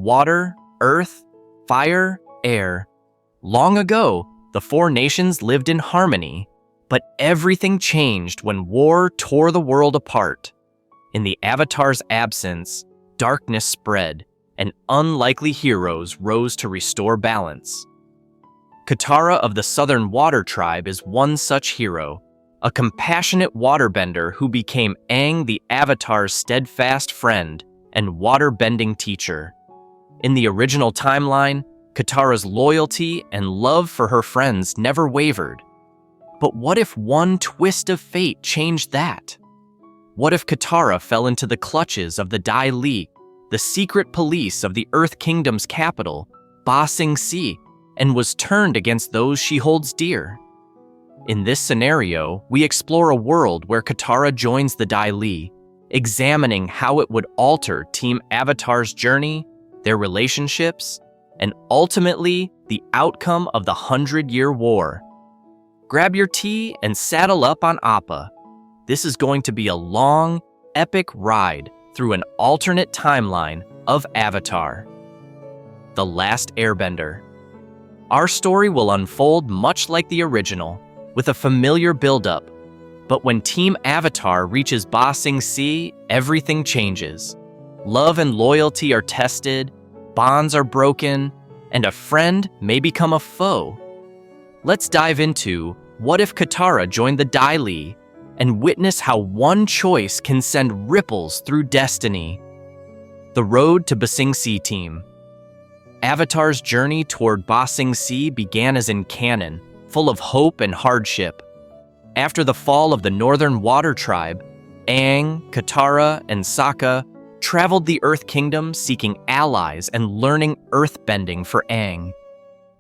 water, earth, fire, air. Long ago, the four nations lived in harmony, but everything changed when war tore the world apart. In the Avatar's absence, darkness spread, and unlikely heroes rose to restore balance. Katara of the Southern Water Tribe is one such hero, a compassionate waterbender who became Aang the Avatar's steadfast friend and waterbending teacher. In the original timeline, Katara's loyalty and love for her friends never wavered. But what if one twist of fate changed that? What if Katara fell into the clutches of the Dai-Le, the secret police of the Earth Kingdom's capital, Ba Sing Se, and was turned against those she holds dear? In this scenario, we explore a world where Katara joins the Dai-Le, examining how it would alter Team Avatar's journey, their relationships, and ultimately the outcome of the 100-Year War. Grab your tea and saddle up on Appa. This is going to be a long, epic ride through an alternate timeline of Avatar. The Last Airbender. Our story will unfold much like the original, with a familiar build-up. But when Team Avatar reaches Ba Sing Se, everything changes. Love and loyalty are tested, bonds are broken, and a friend may become a foe. Let's dive into What If Katara Joined the Dai-Le and witness how one choice can send ripples through destiny. The Road to Ba Sing Se Team. Avatar's journey toward Ba Sing Se began as in canon, full of hope and hardship. After the fall of the Northern Water Tribe, Aang, Katara, and Sokka traveled the Earth Kingdom seeking allies and learning earthbending for Aang.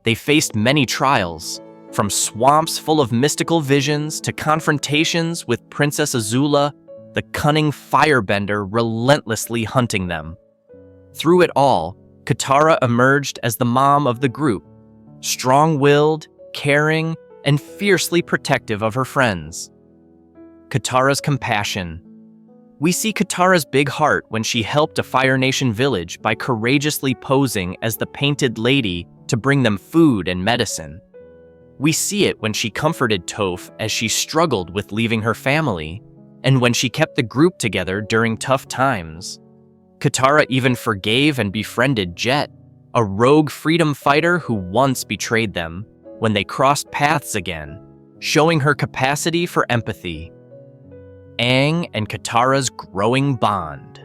They faced many trials, from swamps full of mystical visions to confrontations with Princess Azula, the cunning firebender relentlessly hunting them. Through it all, Katara emerged as the mom of the group, strong-willed, caring, and fiercely protective of her friends. Katara's compassion. We see Katara's big heart when she helped a Fire Nation village by courageously posing as the Painted Lady to bring them food and medicine. We see it when she comforted Toph as she struggled with leaving her family, and when she kept the group together during tough times. Katara even forgave and befriended Jet, a rogue freedom fighter who once betrayed them, when they crossed paths again, showing her capacity for empathy. Aang and Katara's growing bond.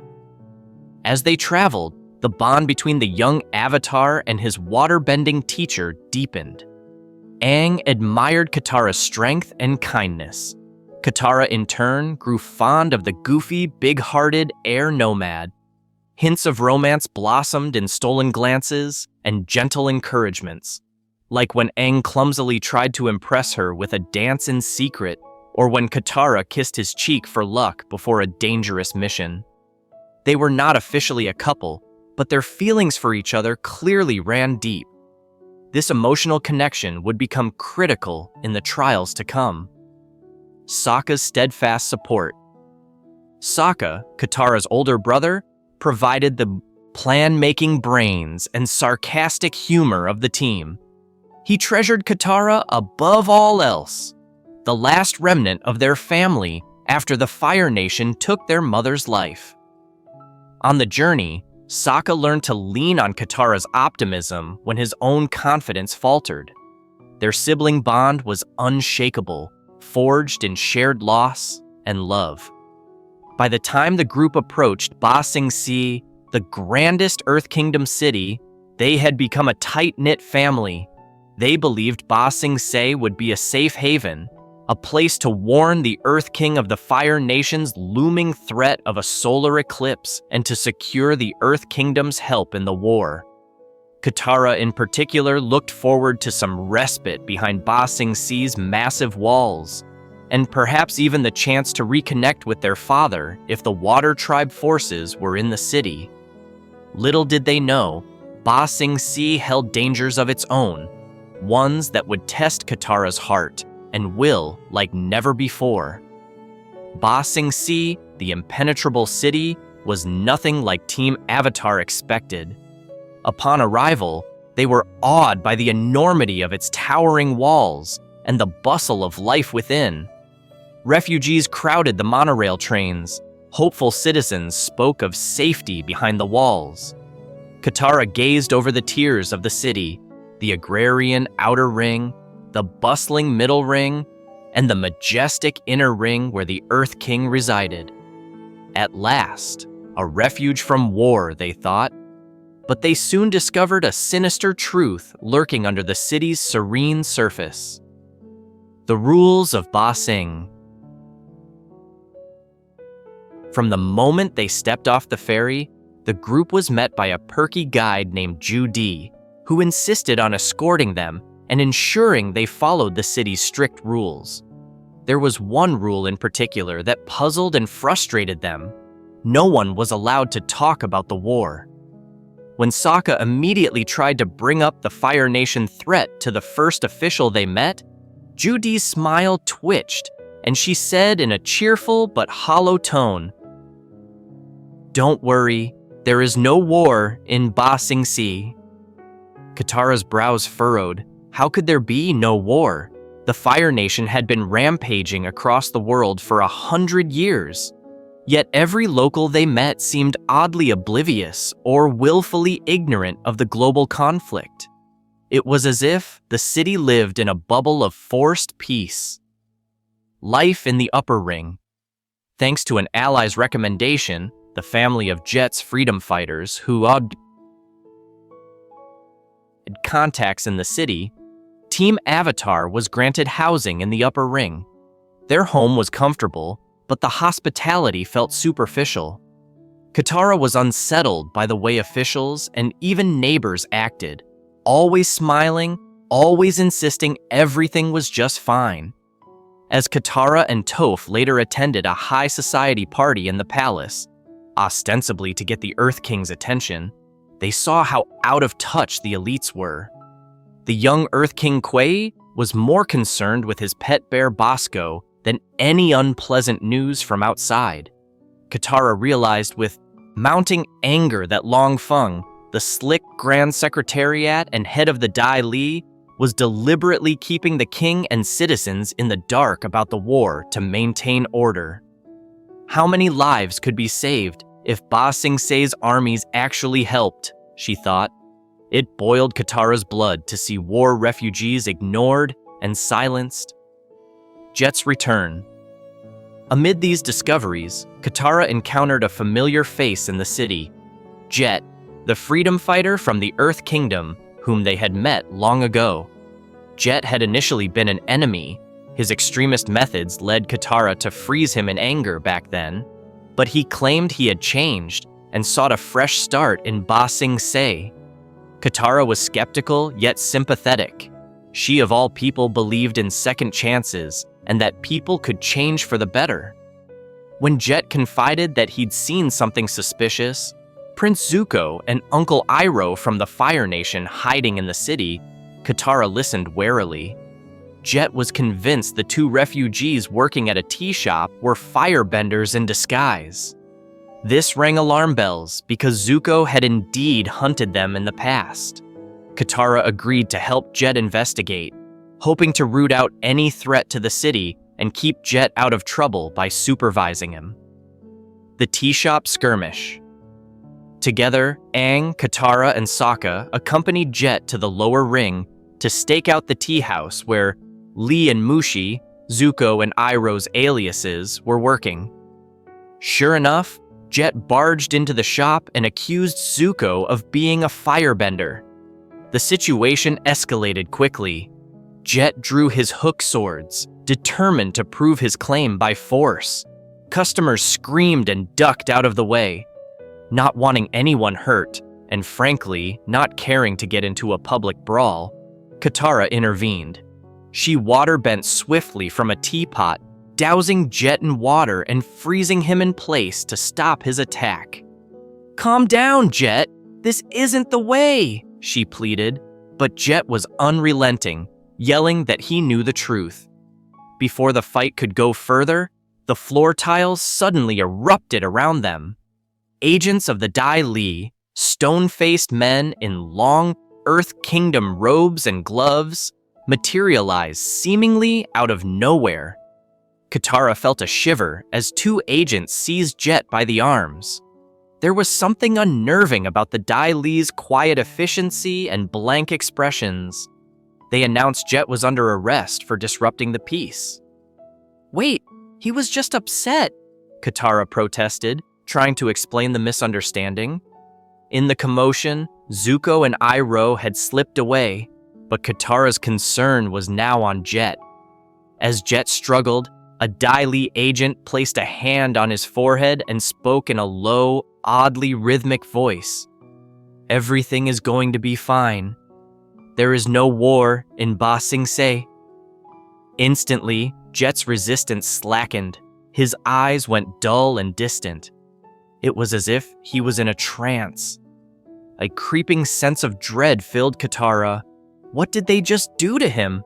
As they traveled, the bond between the young Avatar and his waterbending teacher deepened. Aang admired Katara's strength and kindness. Katara, in turn, grew fond of the goofy, big-hearted air nomad. Hints of romance blossomed in stolen glances and gentle encouragements, like when Aang clumsily tried to impress her with a dance in secret, or when Katara kissed his cheek for luck before a dangerous mission. They were not officially a couple, but their feelings for each other clearly ran deep. This emotional connection would become critical in the trials to come. Sokka's steadfast support. Sokka, Katara's older brother, provided the plan-making brains and sarcastic humor of the team. He treasured Katara above all else, the last remnant of their family after the Fire Nation took their mother's life. On the journey, Sokka learned to lean on Katara's optimism when his own confidence faltered. Their sibling bond was unshakable, forged in shared loss and love. By the time the group approached Ba Sing Se, the grandest Earth Kingdom city, they had become a tight-knit family. They believed Ba Sing Se would be a safe haven, a place to warn the Earth King of the Fire Nation's looming threat of a solar eclipse and to secure the Earth Kingdom's help in the war. Katara in particular looked forward to some respite behind Ba Sing Se's massive walls, and perhaps even the chance to reconnect with their father if the Water Tribe forces were in the city. Little did they know, Ba Sing Se held dangers of its own, ones that would test Katara's heart and will like never before. Ba Sing Se, the impenetrable city, was nothing like Team Avatar expected. Upon arrival, they were awed by the enormity of its towering walls and the bustle of life within. Refugees crowded the monorail trains. Hopeful citizens spoke of safety behind the walls. Katara gazed over the tiers of the city, the agrarian outer ring, the bustling middle ring, and the majestic inner ring where the Earth King resided. At last, a refuge from war, they thought. But they soon discovered a sinister truth lurking under the city's serene surface. The rules of Ba Sing. From the moment they stepped off the ferry, the group was met by a perky guide named Judy, who insisted on escorting them and ensuring they followed the city's strict rules. There was one rule in particular that puzzled and frustrated them. No one was allowed to talk about the war. When Sokka immediately tried to bring up the Fire Nation threat to the first official they met, Judy's smile twitched, and she said in a cheerful but hollow tone, "Don't worry, there is no war in Ba Sing Se." Katara's brows furrowed. How could there be no war? The Fire Nation had been rampaging across the world for 100 years. Yet every local they met seemed oddly oblivious or willfully ignorant of the global conflict. It was as if the city lived in a bubble of forced peace. Life in the upper ring. Thanks to an ally's recommendation, the family of Jet's freedom fighters who had contacts in the city, Team Avatar was granted housing in the upper ring. Their home was comfortable, but the hospitality felt superficial. Katara was unsettled by the way officials and even neighbors acted, always smiling, always insisting everything was just fine. As Katara and Toph later attended a high society party in the palace, ostensibly to get the Earth King's attention, they saw how out of touch the elites were. The young Earth King Quay was more concerned with his pet bear Bosco than any unpleasant news from outside. Katara realized with mounting anger that Long Feng, the slick Grand Secretariat and head of the Dai-Le, was deliberately keeping the king and citizens in the dark about the war to maintain order. How many lives could be saved if Ba Sing Se's armies actually helped, she thought. It boiled Katara's blood to see war refugees ignored and silenced. Jet's return. Amid these discoveries, Katara encountered a familiar face in the city. Jet, the freedom fighter from the Earth Kingdom, whom they had met long ago. Jet had initially been an enemy. His extremist methods led Katara to freeze him in anger back then, but he claimed he had changed and sought a fresh start in Ba Sing Se. Katara was skeptical yet sympathetic. She of all people believed in second chances and that people could change for the better. When Jet confided that he'd seen something suspicious, Prince Zuko and Uncle Iroh from the Fire Nation hiding in the city, Katara listened warily. Jet was convinced the two refugees working at a tea shop were firebenders in disguise. This rang alarm bells because Zuko had indeed hunted them in the past. Katara agreed to help Jet investigate, hoping to root out any threat to the city and keep Jet out of trouble by supervising him. The tea shop skirmish. Together, Aang, Katara, and Sokka accompanied Jet to the lower ring to stake out the tea house where Lee and Mushi, Zuko and Iroh's aliases, were working. Sure enough, Jet barged into the shop and accused Zuko of being a firebender. The situation escalated quickly. Jet drew his hook swords, determined to prove his claim by force. Customers screamed and ducked out of the way. Not wanting anyone hurt, and frankly, not caring to get into a public brawl, Katara intervened. She water-bent swiftly from a teapot, dousing Jet in water and freezing him in place to stop his attack. "Calm down, Jet. This isn't the way," she pleaded, but Jet was unrelenting, yelling that he knew the truth. Before the fight could go further, the floor tiles suddenly erupted around them. Agents of the Dai-Le, Stone-faced men in long Earth Kingdom robes and gloves materialized seemingly out of nowhere. Katara felt a shiver as two agents seized Jet by the arms. There was something unnerving about the Dai-Le's quiet efficiency and blank expressions. They announced Jet was under arrest for disrupting the peace. "Wait, he was just upset," Katara protested, trying to explain the misunderstanding. In the commotion, Zuko and Iroh had slipped away, but Katara's concern was now on Jet. As Jet struggled, a Dai-Le agent placed a hand on his forehead and spoke in a low, oddly rhythmic voice. "Everything is going to be fine. There is no war in Ba Sing Se." Instantly, Jet's resistance slackened. His eyes went dull and distant. It was as if he was in a trance. A creeping sense of dread filled Katara. What did they just do to him?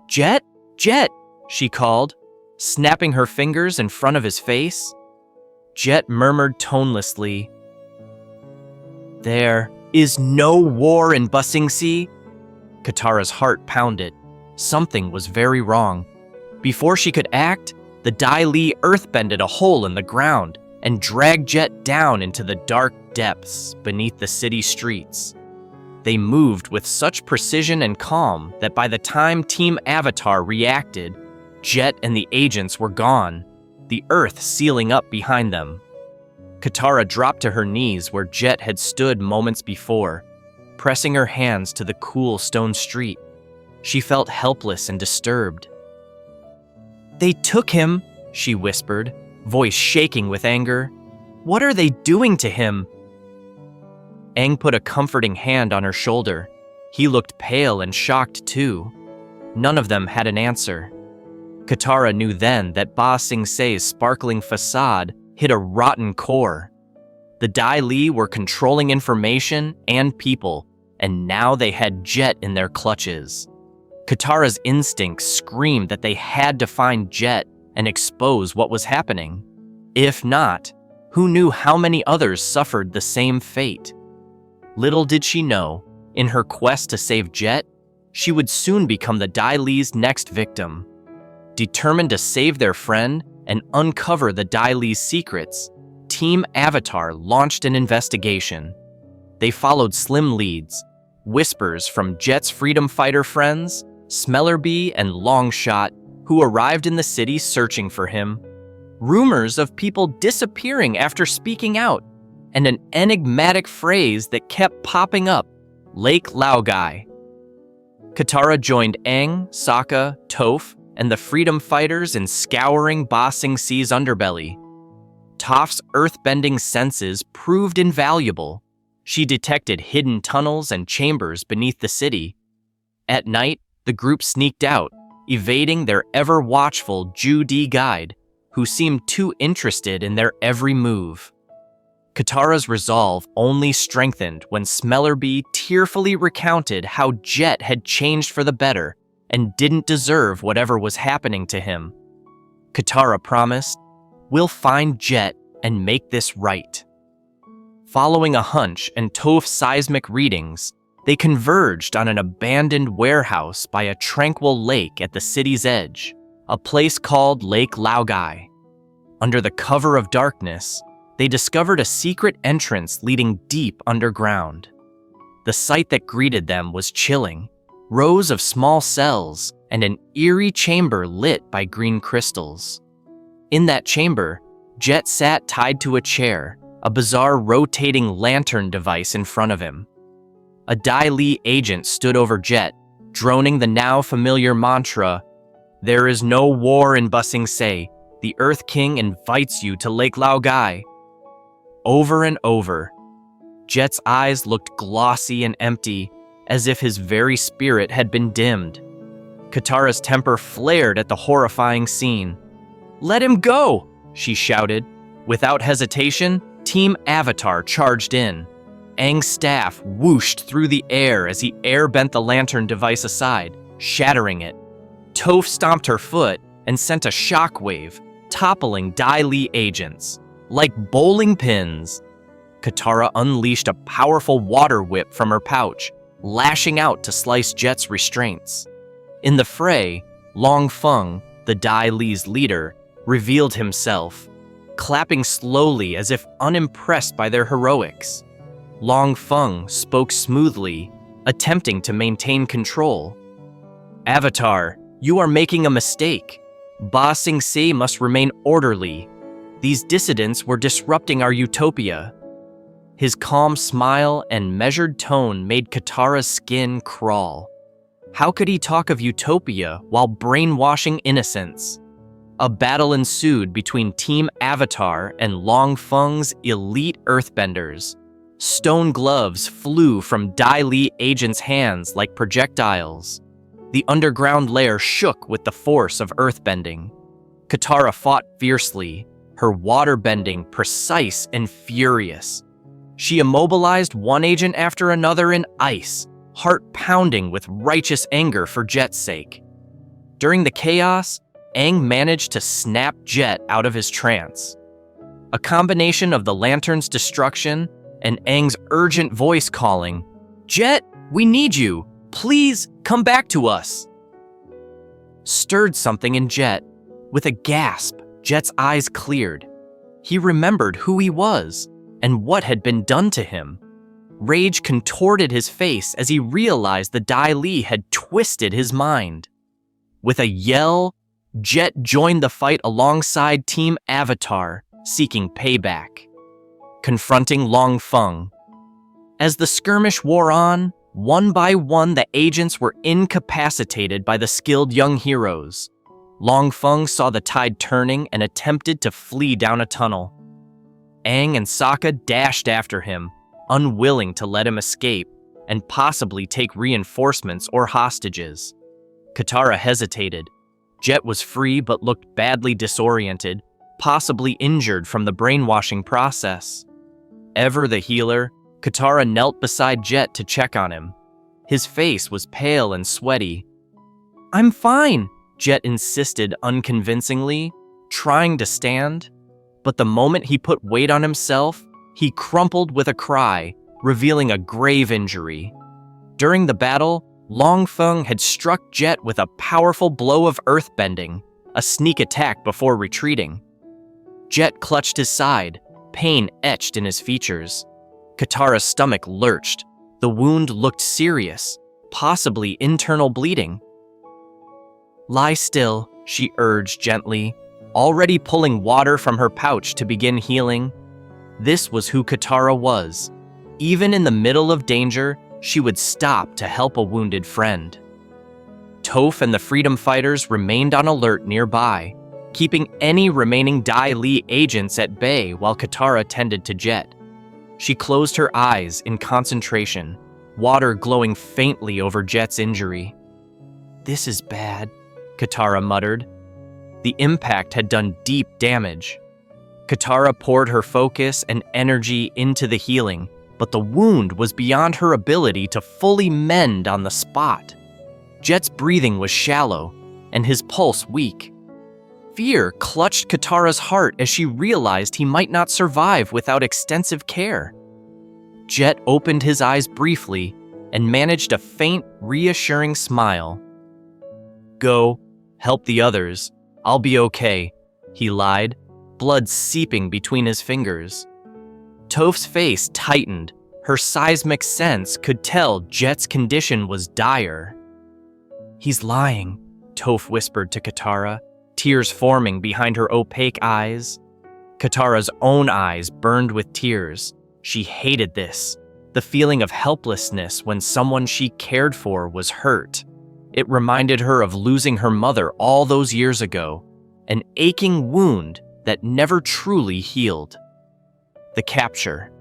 "Jet? Jet!" she called, snapping her fingers in front of his face. Jet murmured tonelessly, "There is no war in Ba Sing Se." Katara's heart pounded. Something was very wrong. Before she could act, the Dai-Le earthbended a hole in the ground and dragged Jet down into the dark depths beneath the city streets. They moved with such precision and calm that by the time Team Avatar reacted, Jet and the agents were gone, the earth sealing up behind them. Katara dropped to her knees where Jet had stood moments before, pressing her hands to the cool stone street. She felt helpless and disturbed. "They took him," she whispered, voice shaking with anger. "What are they doing to him?" Aang put a comforting hand on her shoulder. He looked pale and shocked too. None of them had an answer. Katara knew then that Ba Sing Se's sparkling facade hid a rotten core. The Dai-Le were controlling information and people, and now they had Jet in their clutches. Katara's instincts screamed that they had to find Jet and expose what was happening. If not, who knew how many others suffered the same fate? Little did she know, in her quest to save Jet, she would soon become the Dai-Le's next victim. Determined to save their friend and uncover the Dai-Le's secrets, Team Avatar launched an investigation. They followed slim leads, whispers from Jet's freedom fighter friends, Smellerbee and Longshot, who arrived in the city searching for him, rumors of people disappearing after speaking out, and an enigmatic phrase that kept popping up, Lake Laogai. Katara joined Aang, Sokka, Toph, and the freedom fighters in scouring Ba Sing Se's underbelly. Toph's earthbending senses proved invaluable. She detected hidden tunnels and chambers beneath the city. At night, the group sneaked out, evading their ever-watchful Ju-Di guide, who seemed too interested in their every move. Katara's resolve only strengthened when Smellerbee tearfully recounted how Jet had changed for the better and didn't deserve whatever was happening to him. Katara promised, "We'll find Jet and make this right." Following a hunch and Toph's seismic readings, they converged on an abandoned warehouse by a tranquil lake at the city's edge, a place called Lake Laogai. Under the cover of darkness, they discovered a secret entrance leading deep underground. The sight that greeted them was chilling. Rows of small cells and an eerie chamber lit by green crystals. In that chamber, Jet sat tied to a chair, a bizarre rotating lantern device in front of him. A Dai-Le agent stood over Jet, droning the now familiar mantra, "There is no war in Ba Sing Se. The Earth King invites you to Lake Laogai." Over and over, Jet's eyes looked glossy and empty, as if his very spirit had been dimmed. Katara's temper flared at the horrifying scene. "Let him go!" she shouted. Without hesitation, Team Avatar charged in. Aang's staff whooshed through the air as he air-bent the lantern device aside, shattering it. Toph stomped her foot and sent a shockwave, toppling Dai-Le agents. Like bowling pins, Katara unleashed a powerful water whip from her pouch, lashing out to slice Jet's restraints. In the fray, Long Feng, the Dai-Le's leader, revealed himself, clapping slowly as if unimpressed by their heroics. Long Feng spoke smoothly, attempting to maintain control. "Avatar, you are making a mistake. Ba Sing Se must remain orderly. These dissidents were disrupting our utopia." His calm smile and measured tone made Katara's skin crawl. How could he talk of utopia while brainwashing innocents? A battle ensued between Team Avatar and Long Feng's elite earthbenders. Stone gloves flew from Dai-Le agents' hands like projectiles. The underground lair shook with the force of earthbending. Katara fought fiercely, her waterbending precise and furious. She immobilized one agent after another in ice, heart pounding with righteous anger for Jet's sake. During the chaos, Aang managed to snap Jet out of his trance. A combination of the lantern's destruction and Aang's urgent voice calling, "Jet, we need you! Please, come back to us!" stirred something in Jet. With a gasp, Jet's eyes cleared. He remembered who he was and what had been done to him. Rage contorted his face as he realized the Dai-Le had twisted his mind. With a yell, Jet joined the fight alongside Team Avatar, seeking payback. Confronting Long Feng. As the skirmish wore on, one by one the agents were incapacitated by the skilled young heroes. Long Feng saw the tide turning and attempted to flee down a tunnel. Aang and Sokka dashed after him, unwilling to let him escape and possibly take reinforcements or hostages. Katara hesitated. Jet was free but looked badly disoriented, possibly injured from the brainwashing process. Ever the healer, Katara knelt beside Jet to check on him. His face was pale and sweaty. "I'm fine," Jet insisted unconvincingly, trying to stand. But the moment he put weight on himself, he crumpled with a cry, revealing a grave injury. During the battle, Long Feng had struck Jet with a powerful blow of earthbending, a sneak attack before retreating. Jet clutched his side, pain etched in his features. Katara's stomach lurched. The wound looked serious, possibly internal bleeding. "Lie still," she urged gently, already pulling water from her pouch to begin healing. This was who Katara was. Even in the middle of danger, she would stop to help a wounded friend. Toph and the freedom fighters remained on alert nearby, keeping any remaining Dai-Le agents at bay while Katara tended to Jet. She closed her eyes in concentration, water glowing faintly over Jet's injury. "This is bad," Katara muttered. The impact had done deep damage. Katara poured her focus and energy into the healing, but the wound was beyond her ability to fully mend on the spot. Jet's breathing was shallow, and his pulse weak. Fear clutched Katara's heart as she realized he might not survive without extensive care. Jet opened his eyes briefly and managed a faint, reassuring smile. "Go, help the others. I'll be okay," he lied, blood seeping between his fingers. Toph's face tightened. Her seismic sense could tell Jet's condition was dire. "He's lying," Toph whispered to Katara, tears forming behind her opaque eyes. Katara's own eyes burned with tears. She hated this, the feeling of helplessness when someone she cared for was hurt. It reminded her of losing her mother all those years ago, an aching wound that never truly healed. The capture.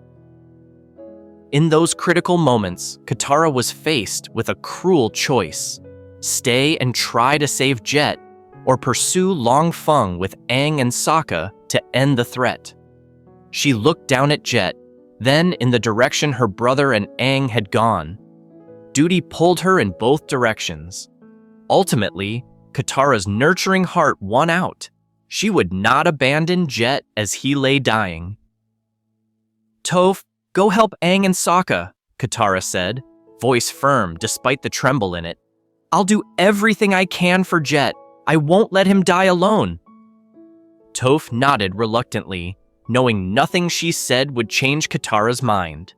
In those critical moments, Katara was faced with a cruel choice: stay and try to save Jet, or pursue Long Feng with Aang and Sokka to end the threat. She looked down at Jet, then in the direction her brother and Aang had gone. Duty pulled her in both directions. Ultimately, Katara's nurturing heart won out. She would not abandon Jet as he lay dying. Toph, Go help Aang and Sokka, Katara said, voice firm despite the tremble in it. I'll do everything I can for Jet. I won't let him die alone. Toph nodded reluctantly, knowing nothing she said would change Katara's mind.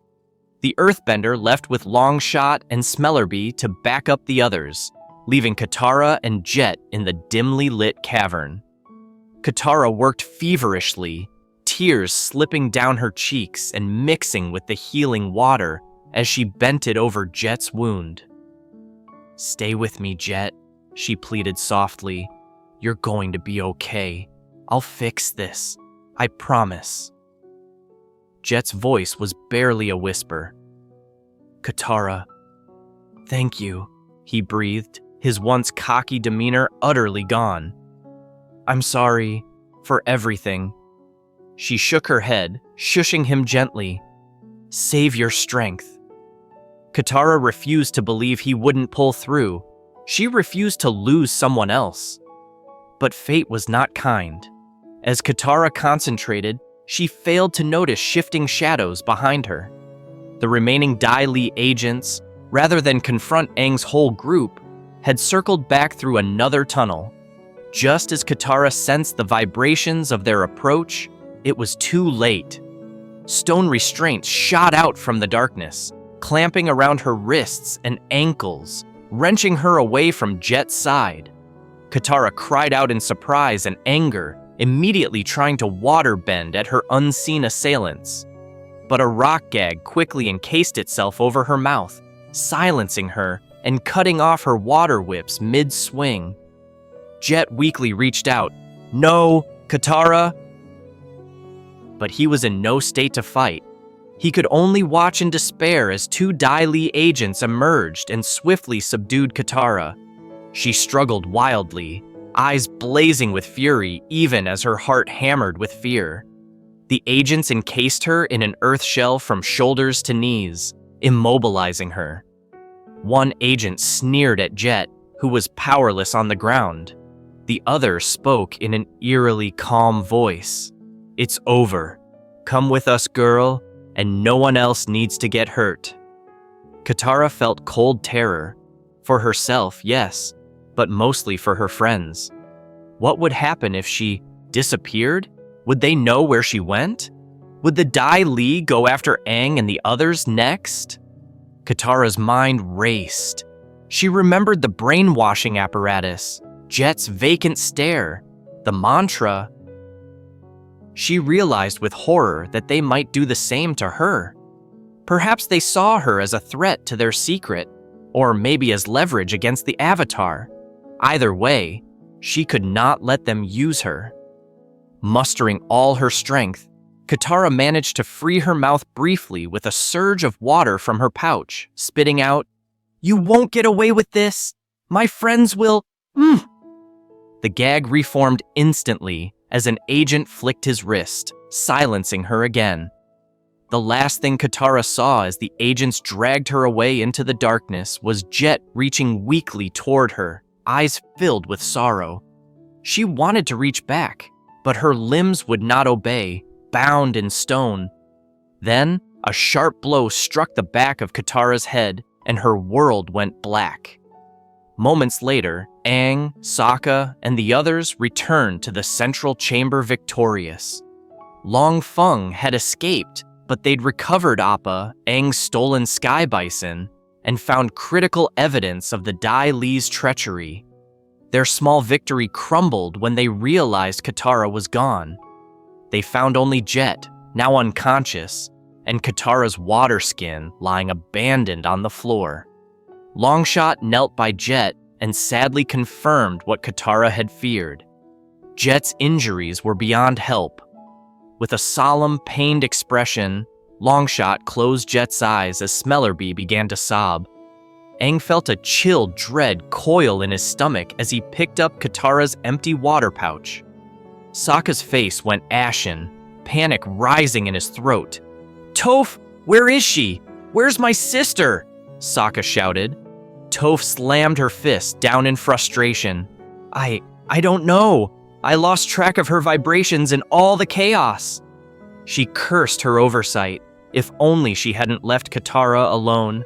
The Earthbender left with Longshot and Smellerbee to back up the others, leaving Katara and Jet in the dimly lit cavern. Katara worked feverishly, tears slipping down her cheeks and mixing with the healing water as she bent it over Jet's wound. Stay with me, Jet, she pleaded softly. You're going to be okay. I'll fix this. I promise. Jet's voice was barely a whisper. Katara, thank you, he breathed, his once cocky demeanor utterly gone. I'm sorry for everything. She shook her head, shushing him gently. Save your strength. Katara refused to believe he wouldn't pull through. She refused to lose someone else. But fate was not kind. As Katara concentrated, she failed to notice shifting shadows behind her. The remaining Dai-Le agents, rather than confront Aang's whole group, had circled back through another tunnel. Just as Katara sensed the vibrations of their approach, it was too late. Stone restraints shot out from the darkness, clamping around her wrists and ankles, wrenching her away from Jet's side. Katara cried out in surprise and anger, immediately trying to waterbend at her unseen assailants. But a rock gag quickly encased itself over her mouth, silencing her and cutting off her water whips mid-swing. Jet weakly reached out. No, Katara! But he was in no state to fight. He could only watch in despair as two Dai-Le agents emerged and swiftly subdued Katara. She struggled wildly, eyes blazing with fury even as her heart hammered with fear. The agents encased her in an earth shell from shoulders to knees, immobilizing her. One agent sneered at Jet, who was powerless on the ground. The other spoke in an eerily calm voice. It's over. Come with us, girl, and no one else needs to get hurt. Katara felt cold terror. For herself, yes, but mostly for her friends. What would happen if she disappeared? Would they know where she went? Would the Dai-Le go after Aang and the others next? Katara's mind raced. She remembered the brainwashing apparatus, Jet's vacant stare, the mantra. She realized with horror that they might do the same to her. Perhaps they saw her as a threat to their secret, or maybe as leverage against the Avatar. Either way, she could not let them use her. Mustering all her strength, Katara managed to free her mouth briefly with a surge of water from her pouch, spitting out, "You won't get away with this! My friends will... The gag reformed instantly as an agent flicked his wrist, silencing her again. The last thing Katara saw as the agents dragged her away into the darkness was Jet reaching weakly toward her, eyes filled with sorrow. She wanted to reach back, but her limbs would not obey, bound in stone. Then, a sharp blow struck the back of Katara's head, and her world went black. Moments later, Aang, Sokka, and the others returned to the central chamber victorious. Long Feng had escaped, but they'd recovered Appa, Aang's stolen sky bison, and found critical evidence of the Dai-Le's treachery. Their small victory crumbled when they realized Katara was gone. They found only Jet, now unconscious, and Katara's water skin lying abandoned on the floor. Longshot knelt by Jet and sadly confirmed what Katara had feared. Jet's injuries were beyond help. With a solemn, pained expression, Longshot closed Jet's eyes as Smellerbee began to sob. Aang felt a chill dread coil in his stomach as he picked up Katara's empty water pouch. Sokka's face went ashen, panic rising in his throat. "Toph, where is she? Where's my sister?" Sokka shouted. Toph slammed her fist down in frustration. I don't know. I lost track of her vibrations in all the chaos." She cursed her oversight, If only she hadn't left Katara alone.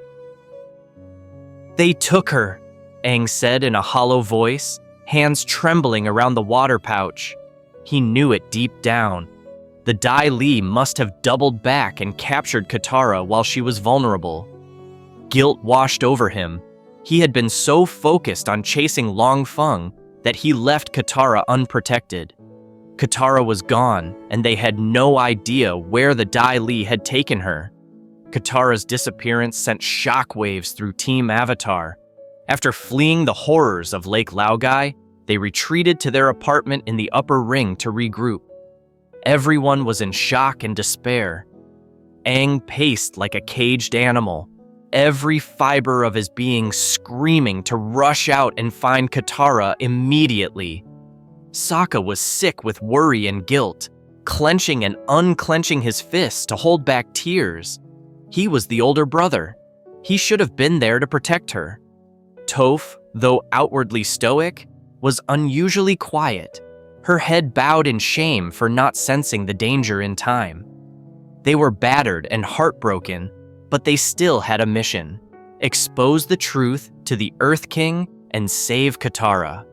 "They took her," Aang said in a hollow voice, hands trembling around the water pouch. He knew it deep down. The Dai-Le must have doubled back and captured Katara while she was vulnerable. Guilt washed over him. He had been so focused on chasing Long Feng that he left Katara unprotected. Katara was gone, and they had no idea where the Dai-Le had taken her. Katara's disappearance sent shockwaves through Team Avatar. After fleeing the horrors of Lake Laogai, they retreated to their apartment in the upper ring to regroup. Everyone was in shock and despair. Aang paced like a caged animal, every fiber of his being screaming to rush out and find Katara immediately. Sokka was sick with worry and guilt, clenching and unclenching his fists to hold back tears. He was the older brother. He should have been there to protect her. Toph, though outwardly stoic, was unusually quiet, her head bowed in shame for not sensing the danger in time. They were battered and heartbroken, but they still had a mission: expose the truth to the Earth King and save Katara.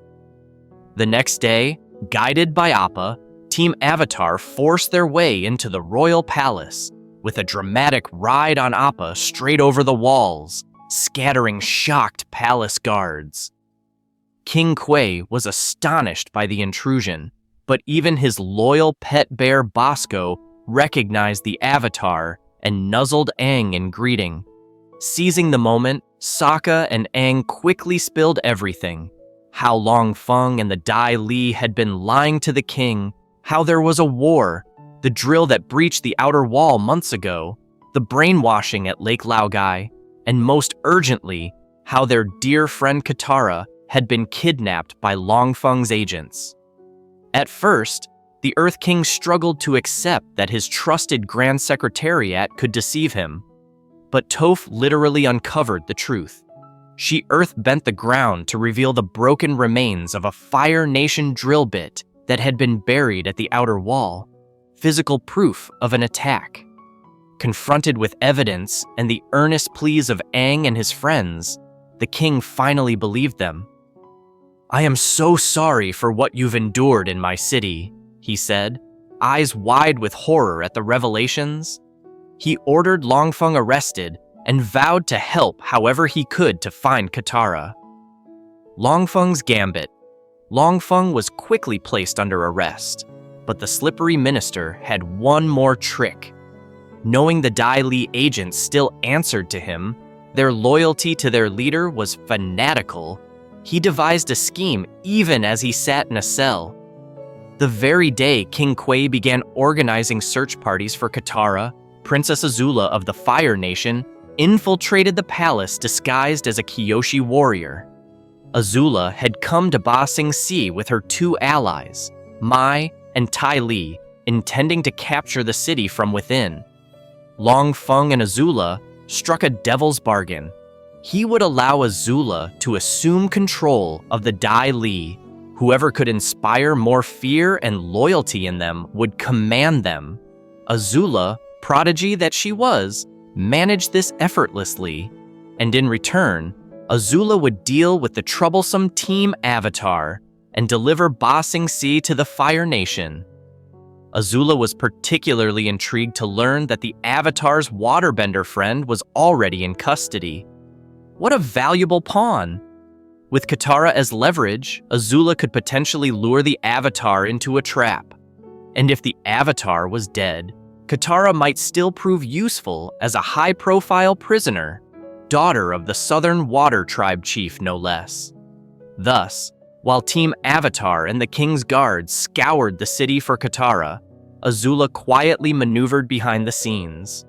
The next day, guided by Appa, Team Avatar forced their way into the royal palace, with a dramatic ride on Appa straight over the walls, scattering shocked palace guards. King Kwai was astonished by the intrusion, but even his loyal pet bear Bosco recognized the Avatar and nuzzled Aang in greeting. Seizing the moment, Sokka and Aang quickly spilled everything: how Long Feng and the Dai-Le had been lying to the king, how there was a war, the drill that breached the outer wall months ago, the brainwashing at Lake Laogai, and most urgently, how their dear friend Katara had been kidnapped by Long Feng's agents. At first, the Earth King struggled to accept that his trusted Grand Secretariat could deceive him. But Toph literally uncovered the truth. She earth-bent the ground to reveal the broken remains of a Fire Nation drill bit that had been buried at the outer wall, physical proof of an attack. Confronted with evidence and the earnest pleas of Aang and his friends, the king finally believed them. "I am so sorry for what you've endured in my city," he said, eyes wide with horror at the revelations. He ordered Long Feng arrested and vowed to help however he could to find Katara. Long Feng's gambit. Long Feng was quickly placed under arrest, but the slippery minister had one more trick. Knowing the Dai-Le agents still answered to him, their loyalty to their leader was fanatical, he devised a scheme even as he sat in a cell. The very day King Kwai began organizing search parties for Katara, Princess Azula of the Fire Nation infiltrated the palace disguised as a Kyoshi warrior. Azula had come to Ba Sing Se with her two allies, Mai and Tai Li, intending to capture the city from within. Long Feng and Azula struck a devil's bargain. He would allow Azula to assume control of the Dai-Le. Whoever could inspire more fear and loyalty in them would command them. Azula, prodigy that she was, managed this effortlessly, and in return, Azula would deal with the troublesome Team Avatar and deliver Ba Sing Se to the Fire Nation. Azula was particularly intrigued to learn that the Avatar's waterbender friend was already in custody. What a valuable pawn! With Katara as leverage, Azula could potentially lure the Avatar into a trap. And if the Avatar was dead, Katara might still prove useful as a high-profile prisoner, daughter of the Southern Water Tribe chief no less. Thus, while Team Avatar and the King's Guards scoured the city for Katara, Azula quietly maneuvered behind the scenes.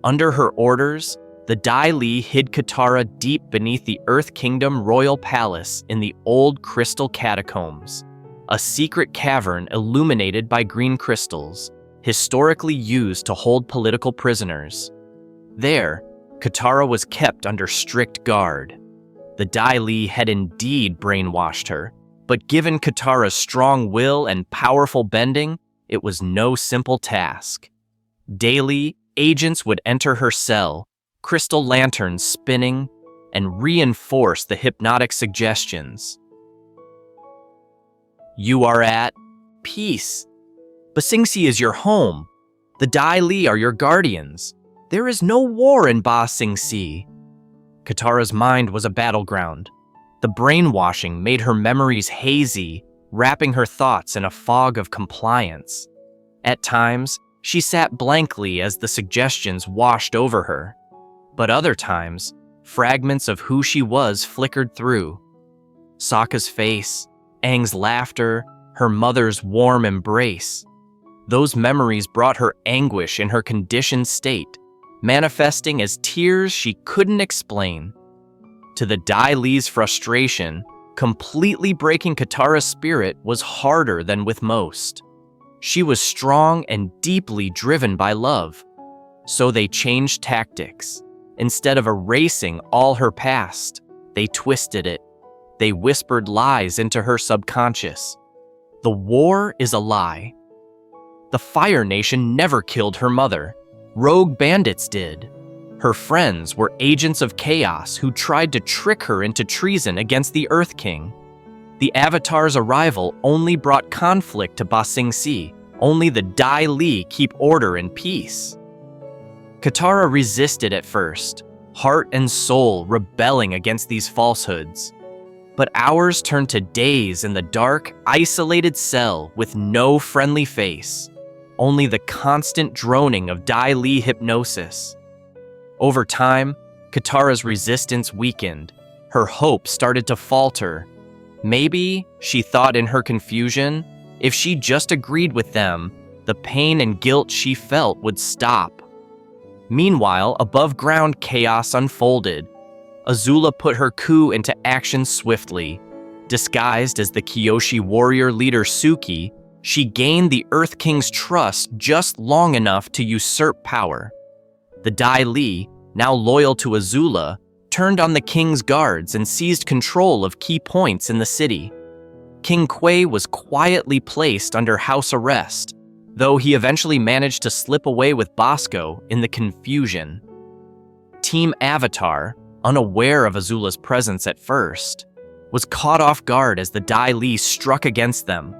Under her orders, the Dai-Le hid Katara deep beneath the Earth Kingdom Royal Palace in the old crystal catacombs, a secret cavern illuminated by green crystals, historically used to hold political prisoners. There, Katara was kept under strict guard. The Dai-Le had indeed brainwashed her, but given Katara's strong will and powerful bending, it was no simple task. Daily, agents would enter her cell, crystal lanterns spinning, and reinforce the hypnotic suggestions. You are at peace. Ba Sing Se is your home. The Dai-Le are your guardians. There is no war in Ba Sing Se. Katara's mind was a battleground. The brainwashing made her memories hazy, wrapping her thoughts in a fog of compliance. At times, she sat blankly as the suggestions washed over her. But other times, fragments of who she was flickered through. Sokka's face, Aang's laughter, her mother's warm embrace. Those memories brought her anguish in her conditioned state, manifesting as tears she couldn't explain. To the Dai-Le's frustration, completely breaking Katara's spirit was harder than with most. She was strong and deeply driven by love. So they changed tactics. Instead of erasing all her past, they twisted it. They whispered lies into her subconscious. The war is a lie. The Fire Nation never killed her mother. Rogue bandits did. Her friends were agents of chaos who tried to trick her into treason against the Earth King. The Avatar's arrival only brought conflict to Ba Sing Se. Only the Dai-Le keep order and peace. Katara resisted at first, heart and soul rebelling against these falsehoods. But hours turned to days in the dark, isolated cell with no friendly face, only the constant droning of Dai-Le hypnosis. Over time, Katara's resistance weakened. Her hope started to falter. Maybe, she thought in her confusion, if she just agreed with them, the pain and guilt she felt would stop. Meanwhile, above-ground chaos unfolded. Azula put her coup into action swiftly. Disguised as the Kyoshi warrior leader Suki, she gained the Earth King's trust just long enough to usurp power. The Dai-Le, now loyal to Azula, turned on the king's guards and seized control of key points in the city. King Kwai was quietly placed under house arrest, though he eventually managed to slip away with Bosco in the confusion. Team Avatar, unaware of Azula's presence at first, was caught off guard as the Dai-Le struck against them.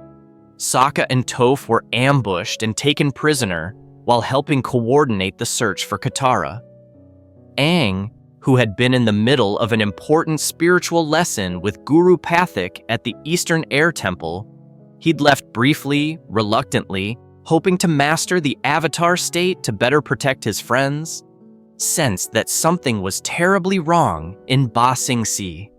Sokka and Toph were ambushed and taken prisoner while helping coordinate the search for Katara. Aang, who had been in the middle of an important spiritual lesson with Guru Pathik at the Eastern Air Temple, he'd left briefly, reluctantly, hoping to master the Avatar state to better protect his friends, sensed that something was terribly wrong in Ba Sing Se.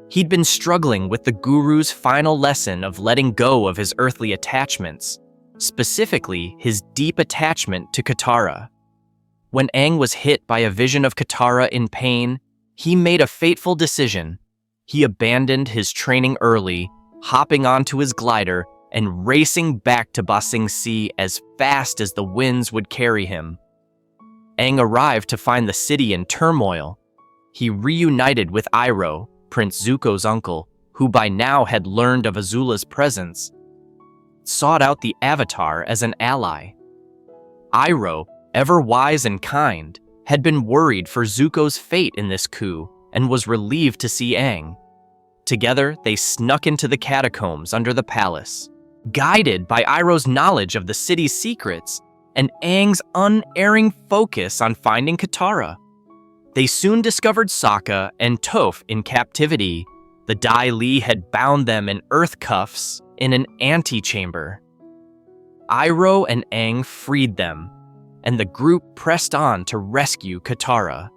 He'd been struggling with the Guru's final lesson of letting go of his earthly attachments, specifically his deep attachment to Katara. When Aang was hit by a vision of Katara in pain, he made a fateful decision. He abandoned his training early, hopping onto his glider and racing back to Ba Sing Se as fast as the winds would carry him. Aang arrived to find the city in turmoil. He reunited with Iroh, Prince Zuko's uncle, who by now had learned of Azula's presence, sought out the Avatar as an ally. Iroh, ever wise and kind, had been worried for Zuko's fate in this coup and was relieved to see Aang. Together, they snuck into the catacombs under the palace, guided by Iroh's knowledge of the city's secrets and Aang's unerring focus on finding Katara. They soon discovered Sokka and Toph in captivity. The Dai-Le had bound them in earth cuffs in an antechamber. Iroh and Aang freed them, and the group pressed on to rescue Katara.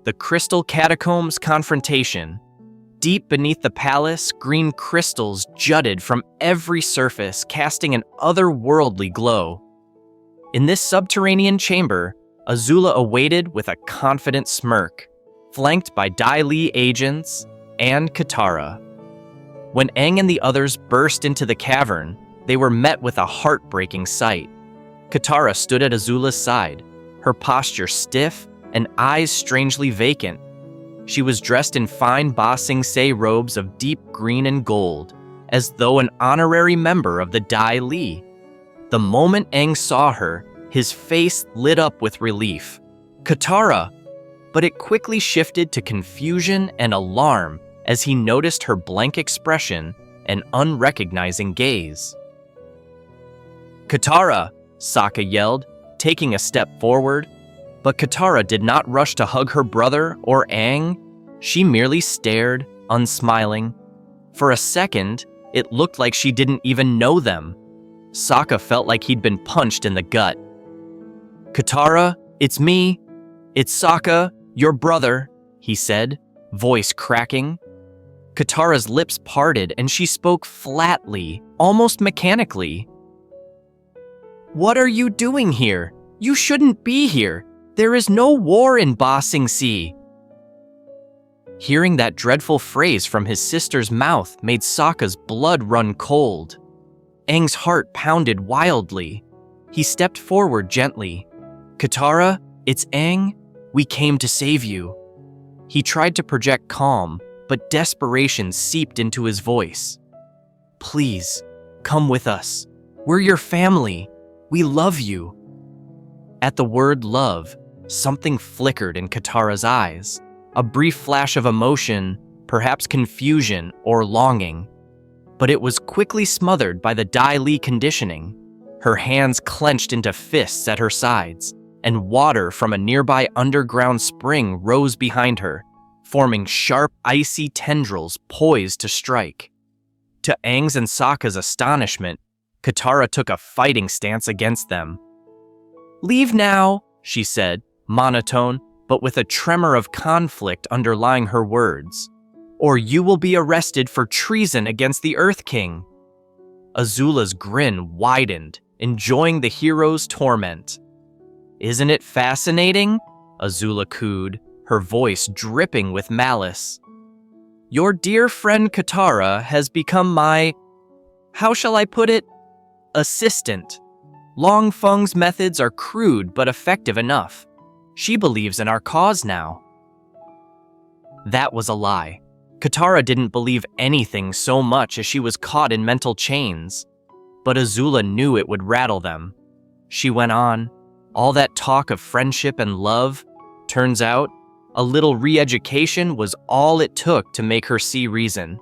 The Crystal Catacombs confrontation. Deep beneath the palace, green crystals jutted from every surface, casting an otherworldly glow. In this subterranean chamber, Azula awaited with a confident smirk, flanked by Dai-Le agents and Katara. When Aang and the others burst into the cavern, they were met with a heartbreaking sight. Katara stood at Azula's side, her posture stiff and eyes strangely vacant. She was dressed in fine Ba Sing Se robes of deep green and gold, as though an honorary member of the Dai-Le. The moment Aang saw her, His face lit up with relief. Katara! But it quickly shifted to confusion and alarm as he noticed her blank expression and unrecognizing gaze. Katara! Sokka yelled, taking a step forward. But Katara did not rush to hug her brother or Aang. She merely stared, unsmiling. For a second, it looked like she didn't even know them. Sokka felt like he'd been punched in the gut. Katara, it's me. It's Sokka, your brother, he said, voice cracking. Katara's lips parted and she spoke flatly, almost mechanically. What are you doing here? You shouldn't be here. There is no war in Ba Sing Se. Hearing that dreadful phrase from his sister's mouth made Sokka's blood run cold. Aang's heart pounded wildly. He stepped forward gently. Katara, it's Aang. We came to save you. He tried to project calm, but desperation seeped into his voice. Please, come with us. We're your family. We love you. At the word love, something flickered in Katara's eyes. A brief flash of emotion, perhaps confusion or longing. But it was quickly smothered by the Dai-Le conditioning. Her hands clenched into fists at her sides, and water from a nearby underground spring rose behind her, forming sharp, icy tendrils poised to strike. To Aang's and Sokka's astonishment, Katara took a fighting stance against them. Leave now, she said, monotone, but with a tremor of conflict underlying her words, or you will be arrested for treason against the Earth King. Azula's grin widened, enjoying the hero's torment. Isn't it fascinating? Azula cooed, her voice dripping with malice. Your dear friend Katara has become my, how shall I put it, assistant. Long Feng's methods are crude but effective enough. She believes in our cause now. That was a lie. Katara didn't believe anything so much as she was caught in mental chains. But Azula knew it would rattle them. She went on, all that talk of friendship and love, turns out, a little re-education was all it took to make her see reason.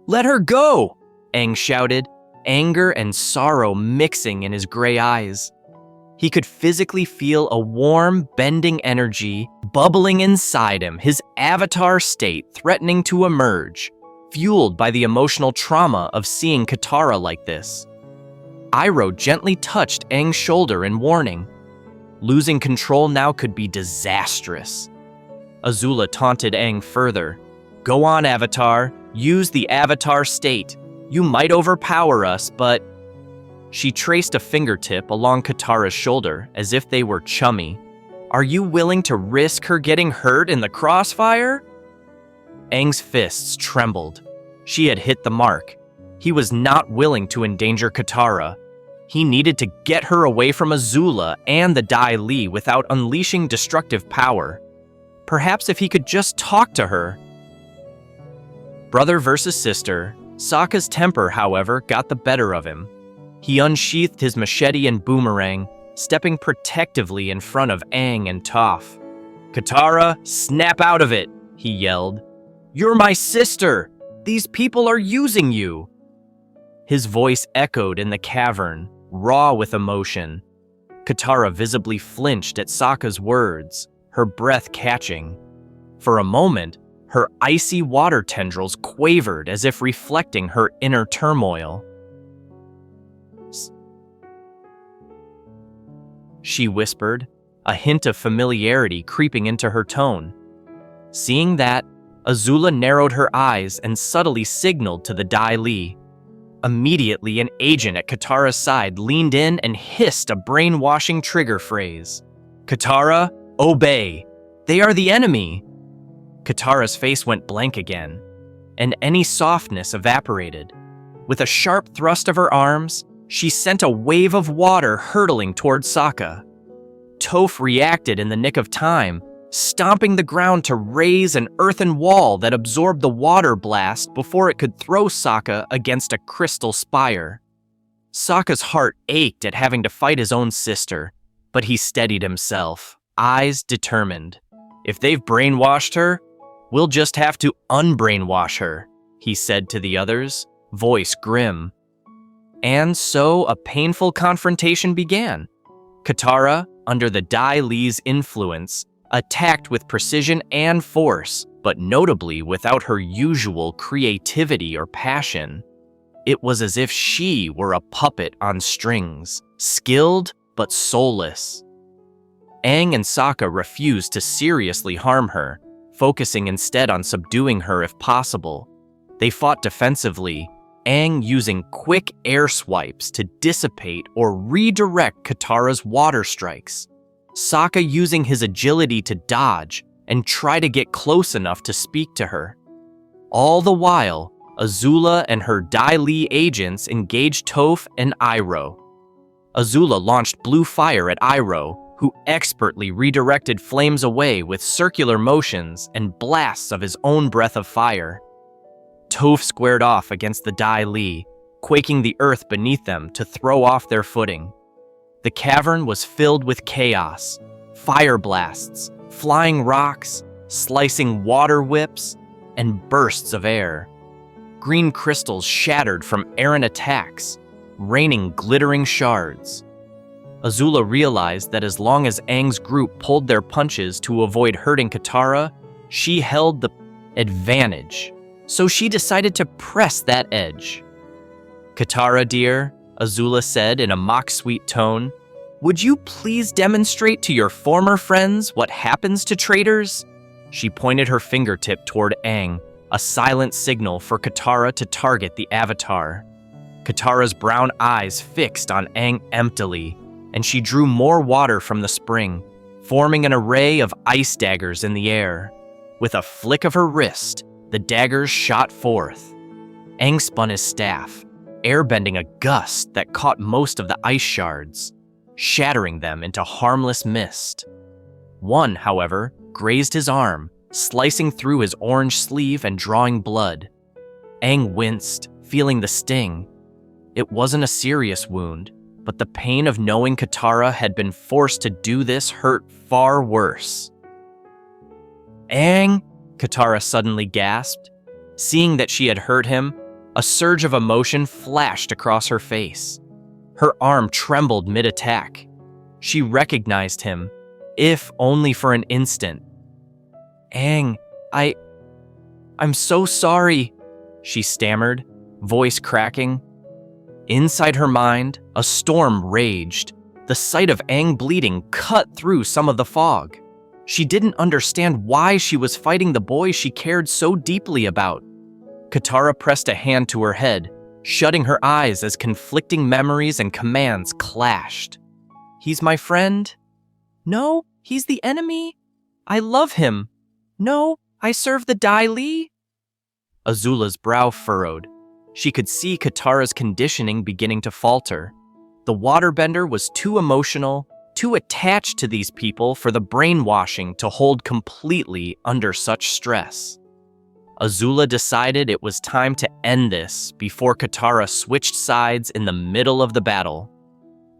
Let her go! Aang shouted, anger and sorrow mixing in his gray eyes. He could physically feel a warm, bending energy bubbling inside him, his avatar state threatening to emerge, fueled by the emotional trauma of seeing Katara like this. Iroh gently touched Aang's shoulder in warning. Losing control now could be disastrous. Azula taunted Aang further. Go on, Avatar. Use the Avatar state. You might overpower us, but... She traced a fingertip along Katara's shoulder as if they were chummy. Are you willing to risk her getting hurt in the crossfire? Aang's fists trembled. She had hit the mark. He was not willing to endanger Katara. He needed to get her away from Azula and the Dai-Le without unleashing destructive power. Perhaps if he could just talk to her. Brother versus sister, Sokka's temper, however, got the better of him. He unsheathed his machete and boomerang, stepping protectively in front of Aang and Toph. Katara, snap out of it, he yelled. You're my sister! These people are using you! His voice echoed in the cavern, raw with emotion. Katara visibly flinched at Sokka's words, her breath catching. For a moment, her icy water tendrils quavered as if reflecting her inner turmoil. She whispered, a hint of familiarity creeping into her tone. Seeing that, Azula narrowed her eyes and subtly signaled to the Dai-Le. Immediately, an agent at Katara's side leaned in and hissed a brainwashing trigger phrase. Katara, obey! They are the enemy! Katara's face went blank again, and any softness evaporated. With a sharp thrust of her arms, she sent a wave of water hurtling toward Sokka. Toph reacted in the nick of time, stomping the ground to raise an earthen wall that absorbed the water blast before it could throw Sokka against a crystal spire. Sokka's heart ached at having to fight his own sister, but he steadied himself, eyes determined. If they've brainwashed her, we'll just have to unbrainwash her, he said to the others, voice grim. And so a painful confrontation began. Katara, under the Dai-Le's influence, attacked with precision and force, but notably without her usual creativity or passion. It was as if she were a puppet on strings, skilled but soulless. Aang and Sokka refused to seriously harm her, focusing instead on subduing her if possible. They fought defensively, Aang using quick air swipes to dissipate or redirect Katara's water strikes, Sokka using his agility to dodge and try to get close enough to speak to her. All the while, Azula and her Dai-Le agents engaged Toph and Iroh. Azula launched blue fire at Iroh, who expertly redirected flames away with circular motions and blasts of his own breath of fire. Toph squared off against the Dai-Le, quaking the earth beneath them to throw off their footing. The cavern was filled with chaos, fire blasts, flying rocks, slicing water whips, and bursts of air. Green crystals shattered from errant attacks, raining glittering shards. Azula realized that as long as Aang's group pulled their punches to avoid hurting Katara, she held the advantage. So she decided to press that edge. "Katara, dear," Azula said in a mock-sweet tone, "would you please demonstrate to your former friends what happens to traitors?" She pointed her fingertip toward Aang, a silent signal for Katara to target the Avatar. Katara's brown eyes fixed on Aang emptily, and she drew more water from the spring, forming an array of ice daggers in the air. With a flick of her wrist, the daggers shot forth. Aang spun his staff, airbending a gust that caught most of the ice shards, shattering them into harmless mist. One, however, grazed his arm, slicing through his orange sleeve and drawing blood. Aang winced, feeling the sting. It wasn't a serious wound, but the pain of knowing Katara had been forced to do this hurt far worse. "Aang!" Katara suddenly gasped. Seeing that she had hurt him, a surge of emotion flashed across her face. Her arm trembled mid-attack. She recognized him, if only for an instant. "Aang, I'm so sorry," she stammered, voice cracking. Inside her mind, a storm raged. The sight of Aang bleeding cut through some of the fog. She didn't understand why she was fighting the boy she cared so deeply about. Katara pressed a hand to her head, shutting her eyes as conflicting memories and commands clashed. "He's my friend." "No, he's the enemy." "I love him." "No, I serve the Dai-Le." Azula's brow furrowed. She could see Katara's conditioning beginning to falter. The waterbender was too emotional, too attached to these people for the brainwashing to hold completely under such stress. Azula decided it was time to end this before Katara switched sides in the middle of the battle.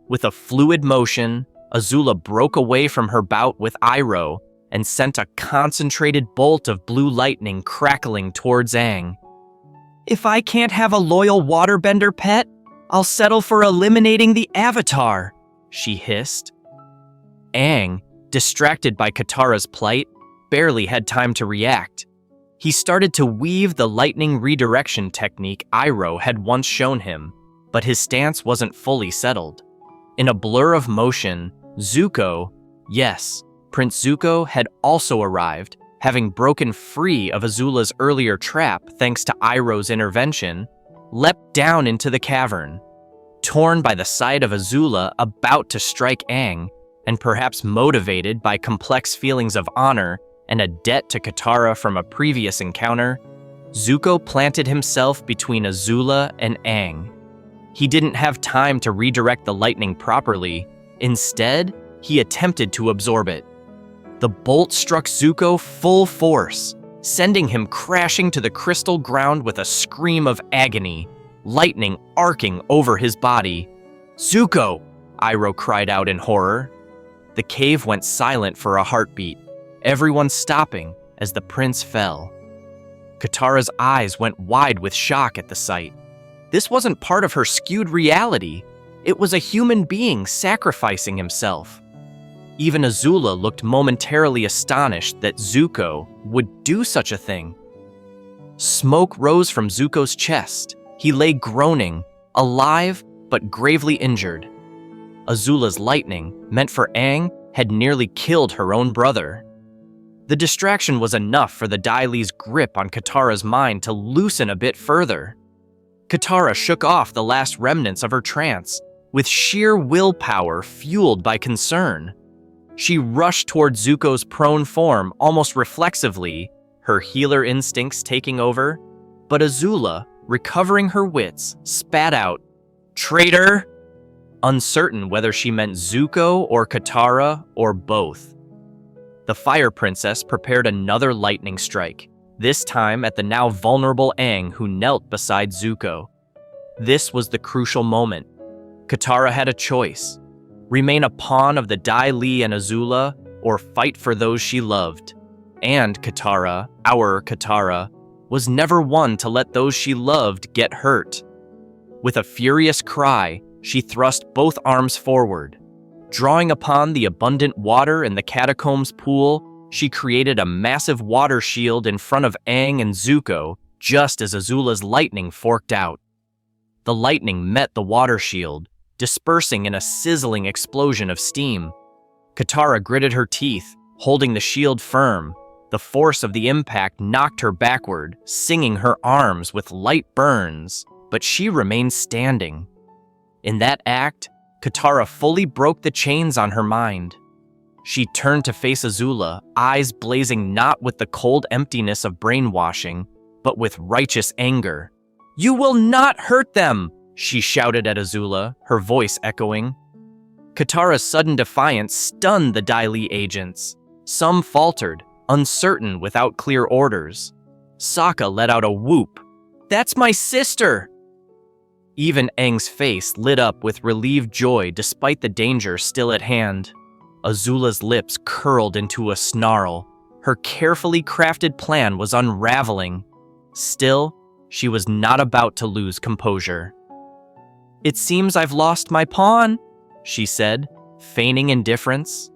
With a fluid motion, Azula broke away from her bout with Iroh and sent a concentrated bolt of blue lightning crackling towards Aang. "If I can't have a loyal waterbender pet, I'll settle for eliminating the Avatar," she hissed. Aang, distracted by Katara's plight, barely had time to react. He started to weave the lightning redirection technique Iroh had once shown him, but his stance wasn't fully settled. In a blur of motion, Zuko, yes, Prince Zuko had also arrived, having broken free of Azula's earlier trap thanks to Iroh's intervention, leapt down into the cavern. Torn by the sight of Azula about to strike Aang, and perhaps motivated by complex feelings of honor and a debt to Katara from a previous encounter, Zuko planted himself between Azula and Aang. He didn't have time to redirect the lightning properly. Instead, he attempted to absorb it. The bolt struck Zuko full force, sending him crashing to the crystal ground with a scream of agony. lightning arcing over his body. "Zuko!" Iroh cried out in horror. The cave went silent for a heartbeat, everyone stopping as the prince fell. Katara's eyes went wide with shock at the sight. This wasn't part of her skewed reality. It was a human being sacrificing himself. Even Azula looked momentarily astonished that Zuko would do such a thing. Smoke rose from Zuko's chest. He lay groaning, alive but gravely injured. Azula's lightning, meant for Aang, had nearly killed her own brother. The distraction was enough for the Dai-Le's grip on Katara's mind to loosen a bit further. Katara shook off the last remnants of her trance, with sheer willpower fueled by concern. She rushed toward Zuko's prone form almost reflexively, her healer instincts taking over, but Azula, recovering her wits, spat out, "Traitor!" uncertain whether she meant Zuko or Katara or both. The Fire Princess prepared another lightning strike, this time at the now vulnerable Aang, who knelt beside Zuko. This was the crucial moment. Katara had a choice: remain a pawn of the Dai-Le and Azula, or fight for those she loved. And Katara, our Katara, was never one to let those she loved get hurt. With a furious cry, she thrust both arms forward. Drawing upon the abundant water in the catacombs pool, she created a massive water shield in front of Aang and Zuko, just as Azula's lightning forked out. The lightning met the water shield, dispersing in a sizzling explosion of steam. Katara gritted her teeth, holding the shield firm. The force of the impact knocked her backward, singing her arms with light burns, but she remained standing. In that act, Katara fully broke the chains on her mind. She turned to face Azula, eyes blazing not with the cold emptiness of brainwashing, but with righteous anger. "You will not hurt them!" she shouted at Azula, her voice echoing. Katara's sudden defiance stunned the Dai-Le agents. Some faltered, uncertain without clear orders. Sokka let out a whoop. "That's my sister!" Even Aang's face lit up with relieved joy despite the danger still at hand. Azula's lips curled into a snarl. Her carefully crafted plan was unraveling. Still, she was not about to lose composure. "It seems I've lost my pawn," she said, feigning indifference.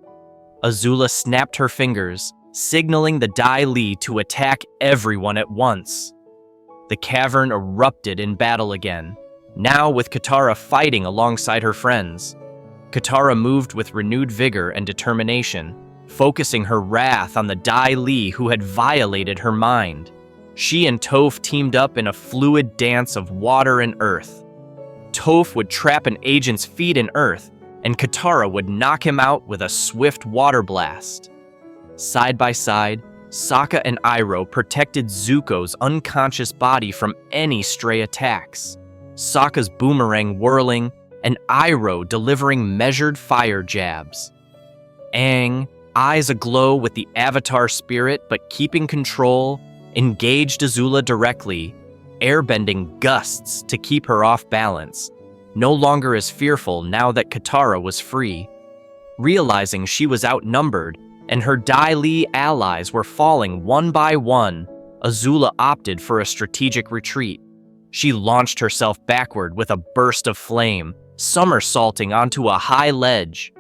Azula snapped her fingers, signaling the Dai-Le to attack everyone at once. The cavern erupted in battle again, now with Katara fighting alongside her friends. Katara moved with renewed vigor and determination, focusing her wrath on the Dai-Le who had violated her mind. She and Toph teamed up in a fluid dance of water and earth. Toph would trap an agent's feet in earth, and Katara would knock him out with a swift water blast. Side by side, Sokka and Iroh protected Zuko's unconscious body from any stray attacks. Sokka's boomerang whirling, and Iroh delivering measured fire jabs. Aang, eyes aglow with the Avatar spirit but keeping control, engaged Azula directly, airbending gusts to keep her off balance, no longer as fearful now that Katara was free. Realizing she was outnumbered and her Dai-Le allies were falling one by one, Azula opted for a strategic retreat. She launched herself backward with a burst of flame, somersaulting onto a high ledge.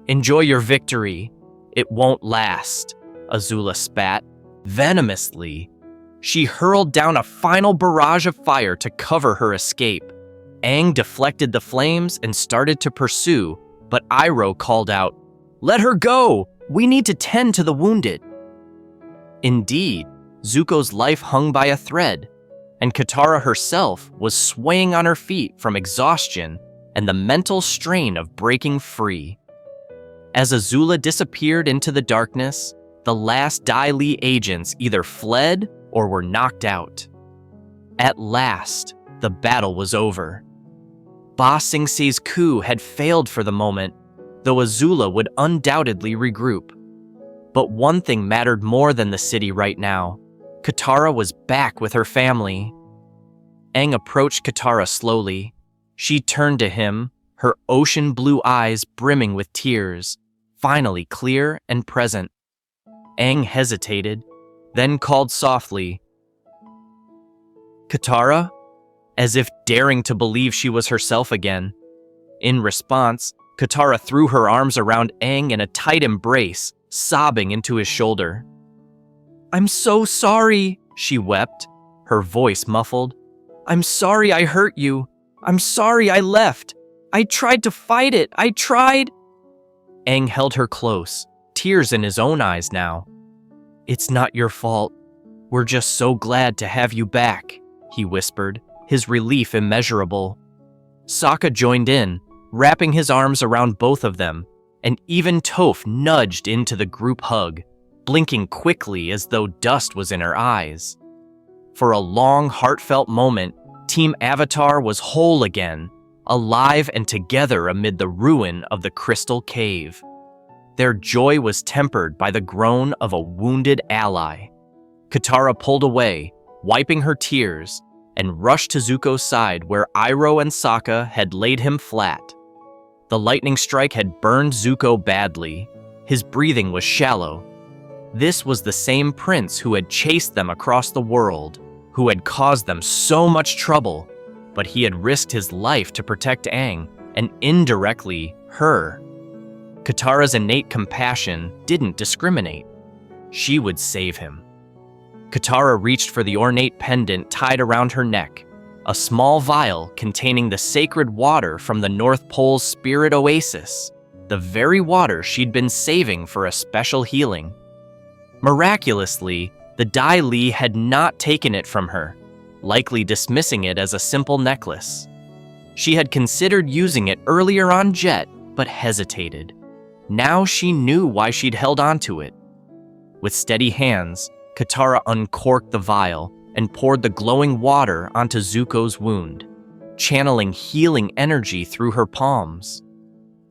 "Enjoy your victory. It won't last," Azula spat, venomously. She hurled down a final barrage of fire to cover her escape. Aang deflected the flames and started to pursue, but Iroh called out, "Let her go! We need to tend to the wounded." Indeed, Zuko's life hung by a thread, and Katara herself was swaying on her feet from exhaustion and the mental strain of breaking free. As Azula disappeared into the darkness, the last Dai-Le agents either fled or were knocked out. At last, the battle was over. Ba Sing Se's coup had failed for the moment, though Azula would undoubtedly regroup. But one thing mattered more than the city right now. Katara was back with her family. Aang approached Katara slowly. She turned to him, her ocean blue eyes brimming with tears, finally clear and present. Aang hesitated, then called softly, "Katara?" as if daring to believe she was herself again. In response, Katara threw her arms around Aang in a tight embrace, sobbing into his shoulder. "I'm so sorry," she wept, her voice muffled. "I'm sorry I hurt you. I'm sorry I left. I tried to fight it. I tried." Aang held her close, tears in his own eyes now. "It's not your fault. We're just so glad to have you back," he whispered, his relief immeasurable. Sokka joined in, wrapping his arms around both of them, and even Toph nudged into the group hug, blinking quickly as though dust was in her eyes. For a long, heartfelt moment, Team Avatar was whole again, alive and together amid the ruin of the Crystal Cave. Their joy was tempered by the groan of a wounded ally. Katara pulled away, wiping her tears, and rushed to Zuko's side where Iroh and Sokka had laid him flat. The lightning strike had burned Zuko badly. His breathing was shallow. This was the same prince who had chased them across the world, who had caused them so much trouble, but he had risked his life to protect Aang, and indirectly, her. Katara's innate compassion didn't discriminate. She would save him. Katara reached for the ornate pendant tied around her neck, a small vial containing the sacred water from the North Pole's spirit oasis, the very water she'd been saving for a special healing. Miraculously, the Dai-Le had not taken it from her, likely dismissing it as a simple necklace. She had considered using it earlier on Jet, but hesitated. Now she knew why she'd held onto it. With steady hands, Katara uncorked the vial and poured the glowing water onto Zuko's wound, channeling healing energy through her palms.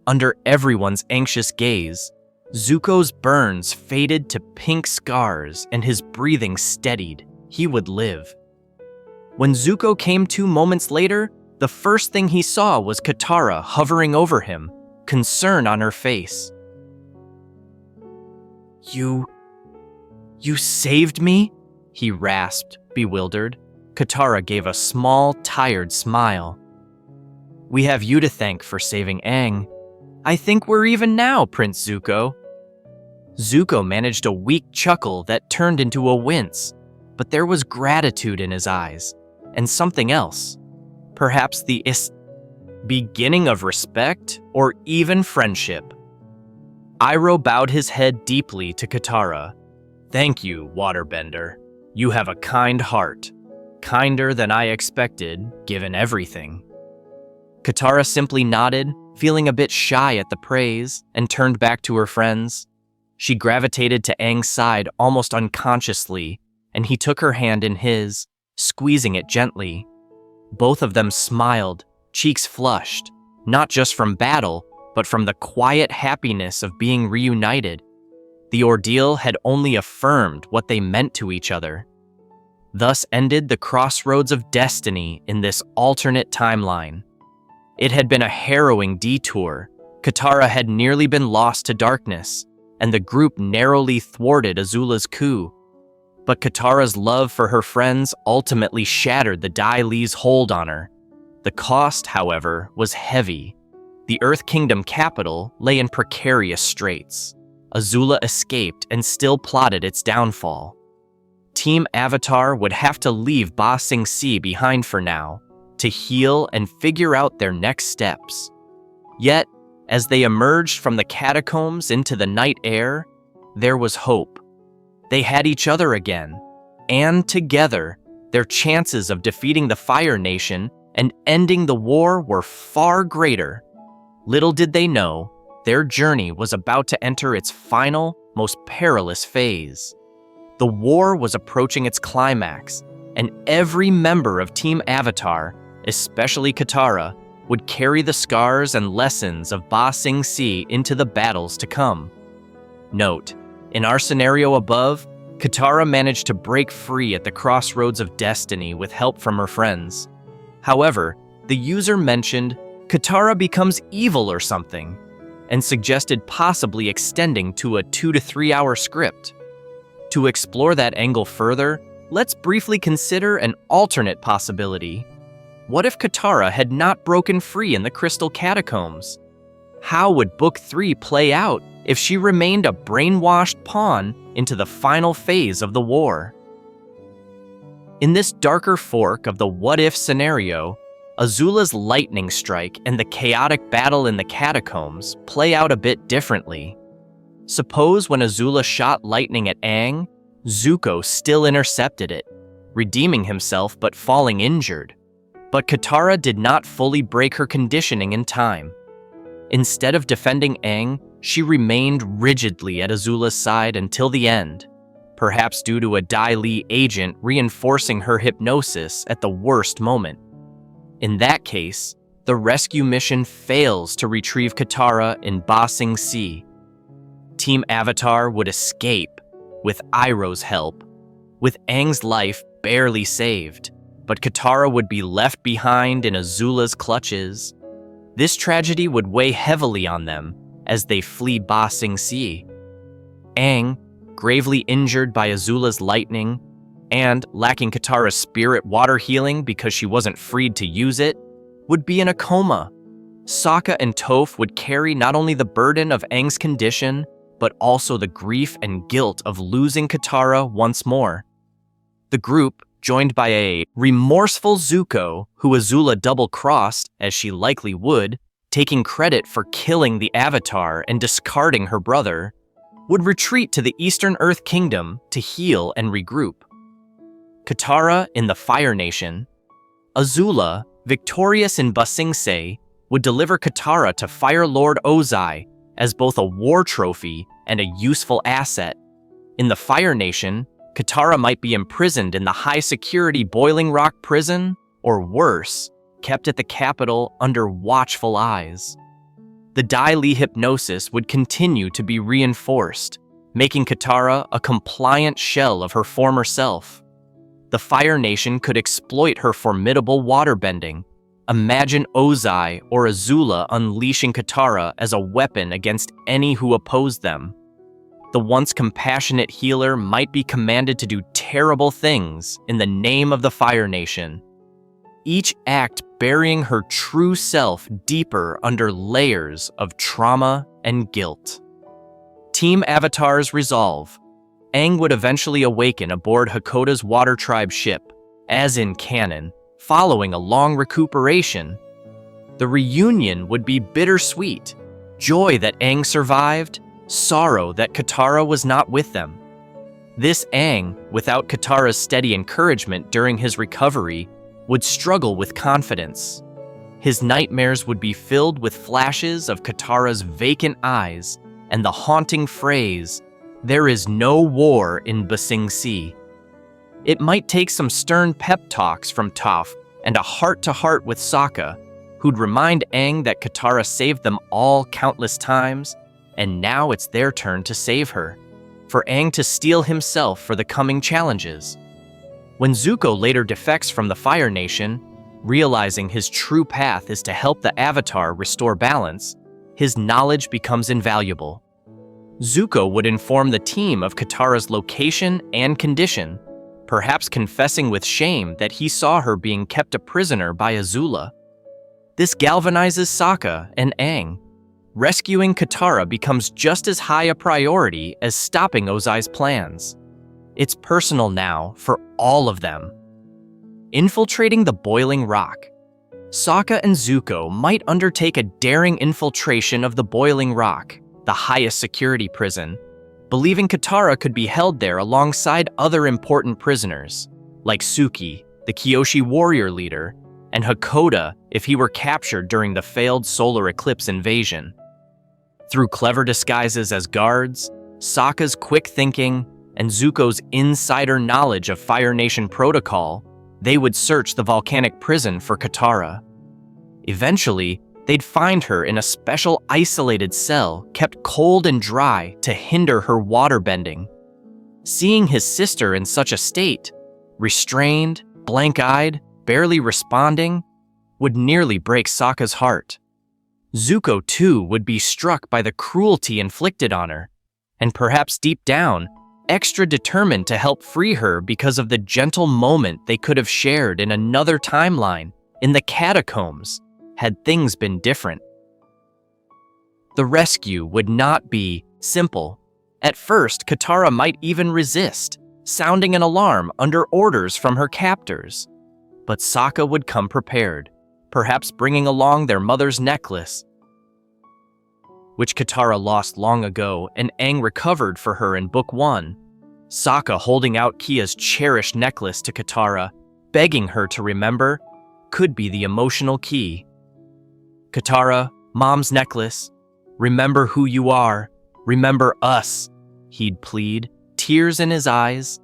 Under everyone's anxious gaze, Zuko's burns faded to pink scars and his breathing steadied. He would live. When Zuko came to moments later, the first thing he saw was Katara hovering over him, concern on her face. You saved me?" he rasped, bewildered. Katara gave a small, tired smile. "We have you to thank for saving Aang. I think we're even now, Prince Zuko." Zuko managed a weak chuckle that turned into a wince, but there was gratitude in his eyes, and something else. Perhaps the beginning of respect or even friendship. Iroh bowed his head deeply to Katara. "Thank you, Waterbender. You have a kind heart. Kinder than I expected, given everything." Katara simply nodded, feeling a bit shy at the praise, and turned back to her friends. She gravitated to Aang's side almost unconsciously, and he took her hand in his, squeezing it gently. Both of them smiled, cheeks flushed, not just from battle, but from the quiet happiness of being reunited. The ordeal had only affirmed what they meant to each other. Thus ended the crossroads of destiny in this alternate timeline. It had been a harrowing detour. Katara had nearly been lost to darkness, and the group narrowly thwarted Azula's coup. But Katara's love for her friends ultimately shattered the Dai-Le's hold on her. The cost, however, was heavy. The Earth Kingdom capital lay in precarious straits. Azula escaped and still plotted its downfall. Team Avatar would have to leave Ba Sing Se behind for now, to heal and figure out their next steps. Yet, as they emerged from the catacombs into the night air, there was hope. They had each other again, and together, their chances of defeating the Fire Nation and ending the war were far greater. Little did they know, their journey was about to enter its final, most perilous phase. The war was approaching its climax, and every member of Team Avatar, especially Katara, would carry the scars and lessons of Ba Sing Se into the battles to come. Note, in our scenario above, Katara managed to break free at the crossroads of destiny with help from her friends. However, the user mentioned Katara becomes evil or something, and suggested possibly extending to a 2 to 3 hour script. To explore that angle further, let's briefly consider an alternate possibility. What if Katara had not broken free in the Crystal Catacombs? How would Book 3 play out if she remained a brainwashed pawn into the final phase of the war? In this darker fork of the what-if scenario, Azula's lightning strike and the chaotic battle in the catacombs play out a bit differently. Suppose when Azula shot lightning at Aang, Zuko still intercepted it, redeeming himself but falling injured. But Katara did not fully break her conditioning in time. Instead of defending Aang, she remained rigidly at Azula's side until the end, perhaps due to a Dai-Le agent reinforcing her hypnosis at the worst moment. In that case, the rescue mission fails to retrieve Katara in Ba Sing Se. Team Avatar would escape, with Iroh's help, with Aang's life barely saved, but Katara would be left behind in Azula's clutches. This tragedy would weigh heavily on them as they flee Ba Sing Se. Aang, gravely injured by Azula's lightning, and lacking Katara's spirit water healing because she wasn't freed to use it, would be in a coma. Sokka and Toph would carry not only the burden of Aang's condition, but also the grief and guilt of losing Katara once more. The group, joined by a remorseful Zuko, who Azula double-crossed, as she likely would, taking credit for killing the Avatar and discarding her brother, would retreat to the Eastern Earth Kingdom to heal and regroup. Katara in the Fire Nation, Azula, victorious in Ba Sing Se, would deliver Katara to Fire Lord Ozai as both a war trophy and a useful asset. In the Fire Nation, Katara might be imprisoned in the high-security Boiling Rock prison, or worse, kept at the capital under watchful eyes. The Dai-Le hypnosis would continue to be reinforced, making Katara a compliant shell of her former self. The Fire Nation could exploit her formidable waterbending. Imagine Ozai or Azula unleashing Katara as a weapon against any who opposed them. The once compassionate healer might be commanded to do terrible things in the name of the Fire Nation, each act burying her true self deeper under layers of trauma and guilt. Team Avatar's resolve. Aang would eventually awaken aboard Hakoda's Water Tribe ship, as in canon, following a long recuperation. The reunion would be bittersweet, joy that Aang survived, sorrow that Katara was not with them. This Aang, without Katara's steady encouragement during his recovery, would struggle with confidence. His nightmares would be filled with flashes of Katara's vacant eyes and the haunting phrase, "There is no war in Ba Sing Se." It might take some stern pep talks from Toph and a heart-to-heart with Sokka, who'd remind Aang that Katara saved them all countless times, and now it's their turn to save her, for Aang to steel himself for the coming challenges. When Zuko later defects from the Fire Nation, realizing his true path is to help the Avatar restore balance, his knowledge becomes invaluable. Zuko would inform the team of Katara's location and condition, perhaps confessing with shame that he saw her being kept a prisoner by Azula. This galvanizes Sokka and Aang. Rescuing Katara becomes just as high a priority as stopping Ozai's plans. It's personal now for all of them. Infiltrating the Boiling Rock. Sokka and Zuko might undertake a daring infiltration of the Boiling Rock, the highest security prison, believing Katara could be held there alongside other important prisoners, like Suki, the Kyoshi warrior leader, and Hakoda if he were captured during the failed solar eclipse invasion. Through clever disguises as guards, Sokka's quick thinking, and Zuko's insider knowledge of Fire Nation protocol, they would search the volcanic prison for Katara. Eventually, they'd find her in a special isolated cell kept cold and dry to hinder her waterbending. Seeing his sister in such a state, restrained, blank-eyed, barely responding, would nearly break Sokka's heart. Zuko, too, would be struck by the cruelty inflicted on her, and perhaps deep down, extra determined to help free her because of the gentle moment they could have shared in another timeline, in the catacombs, had things been different. The rescue would not be simple. At first, Katara might even resist, sounding an alarm under orders from her captors. But Sokka would come prepared, perhaps bringing along their mother's necklace, which Katara lost long ago and Aang recovered for her in Book 1. Sokka holding out Kia's cherished necklace to Katara, begging her to remember, could be the emotional key. Katara, Mom's necklace, remember who you are, remember us, he'd plead, tears in his eyes.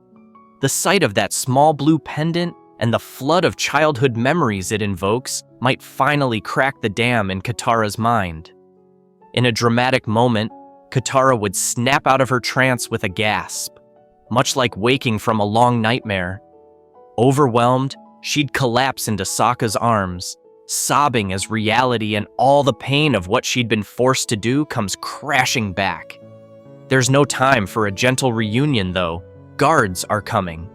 The sight of that small blue pendant and the flood of childhood memories it invokes might finally crack the dam in Katara's mind. In a dramatic moment, Katara would snap out of her trance with a gasp, much like waking from a long nightmare. Overwhelmed, she'd collapse into Sokka's arms, sobbing as reality and all the pain of what she'd been forced to do comes crashing back. There's no time for a gentle reunion, though. Guards are coming.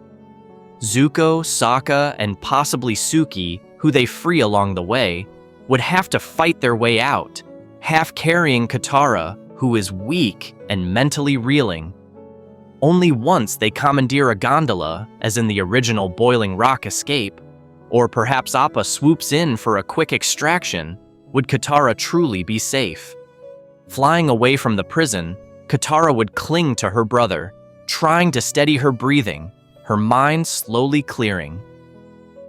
Zuko, Sokka, and possibly Suki, who they free along the way, would have to fight their way out, half carrying Katara, who is weak and mentally reeling. Only once they commandeer a gondola, as in the original Boiling Rock escape, or perhaps Appa swoops in for a quick extraction, would Katara truly be safe. Flying away from the prison, Katara would cling to her brother, trying to steady her breathing, her mind slowly clearing.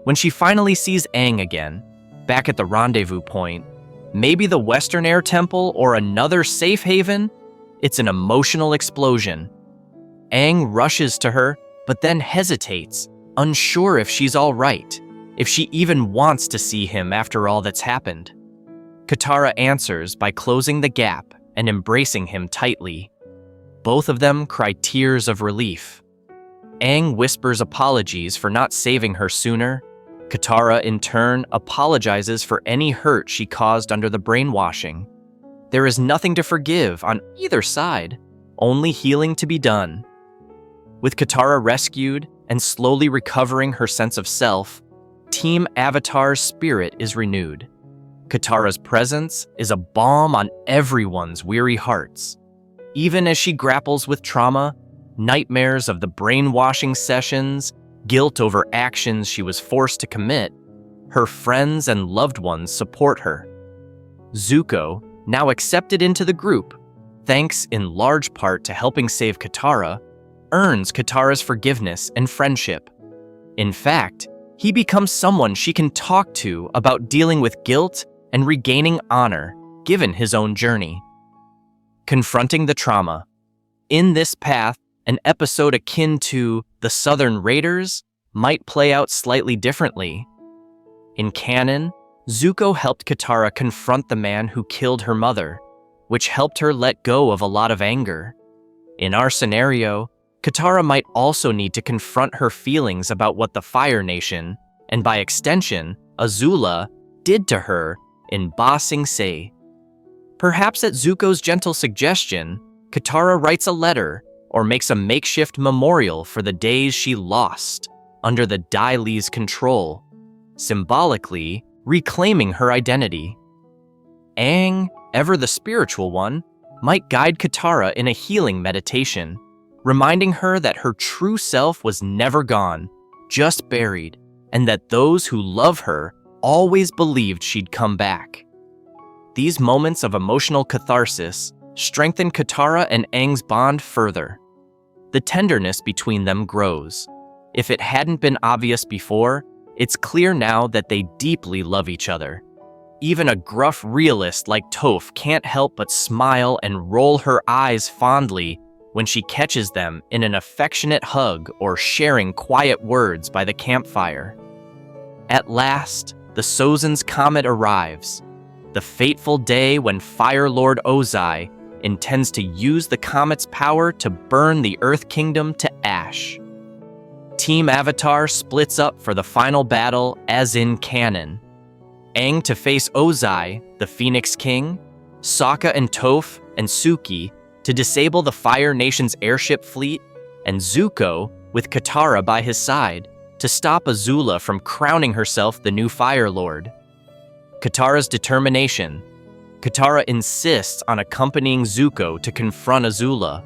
When she finally sees Aang again, back at the rendezvous point, maybe the Western Air Temple or another safe haven, it's an emotional explosion. Aang rushes to her, but then hesitates, unsure if she's all right, if she even wants to see him after all that's happened. Katara answers by closing the gap and embracing him tightly. Both of them cry tears of relief. Aang whispers apologies for not saving her sooner. Katara, in turn, apologizes for any hurt she caused under the brainwashing. There is nothing to forgive on either side, only healing to be done. With Katara rescued and slowly recovering her sense of self, Team Avatar's spirit is renewed. Katara's presence is a balm on everyone's weary hearts. Even as she grapples with trauma, nightmares of the brainwashing sessions, guilt over actions she was forced to commit, her friends and loved ones support her. Zuko, now accepted into the group, thanks in large part to helping save Katara, earns Katara's forgiveness and friendship. In fact, he becomes someone she can talk to about dealing with guilt and regaining honor, given his own journey. Confronting the trauma. In this path, an episode akin to The Southern Raiders might play out slightly differently. In canon, Zuko helped Katara confront the man who killed her mother, which helped her let go of a lot of anger. In our scenario, Katara might also need to confront her feelings about what the Fire Nation, and by extension, Azula, did to her in Ba Sing Se. Perhaps at Zuko's gentle suggestion, Katara writes a letter or makes a makeshift memorial for the days she lost under the Dai-Le's control, symbolically reclaiming her identity. Aang, ever the spiritual one, might guide Katara in a healing meditation, reminding her that her true self was never gone, just buried, and that those who love her always believed she'd come back. These moments of emotional catharsis strengthen Katara and Aang's bond further. The tenderness between them grows. If it hadn't been obvious before, it's clear now that they deeply love each other. Even a gruff realist like Toph can't help but smile and roll her eyes fondly when she catches them in an affectionate hug or sharing quiet words by the campfire. At last, the Sozin's comet arrives, the fateful day when Fire Lord Ozai intends to use the comet's power to burn the Earth Kingdom to ash. clash. Team Avatar splits up for the final battle as in canon. Aang to face Ozai, the Phoenix King, Sokka and Toph and Suki to disable the Fire Nation's airship fleet, and Zuko, with Katara by his side, to stop Azula from crowning herself the new Fire Lord. Katara's determination. Katara insists on accompanying Zuko to confront Azula.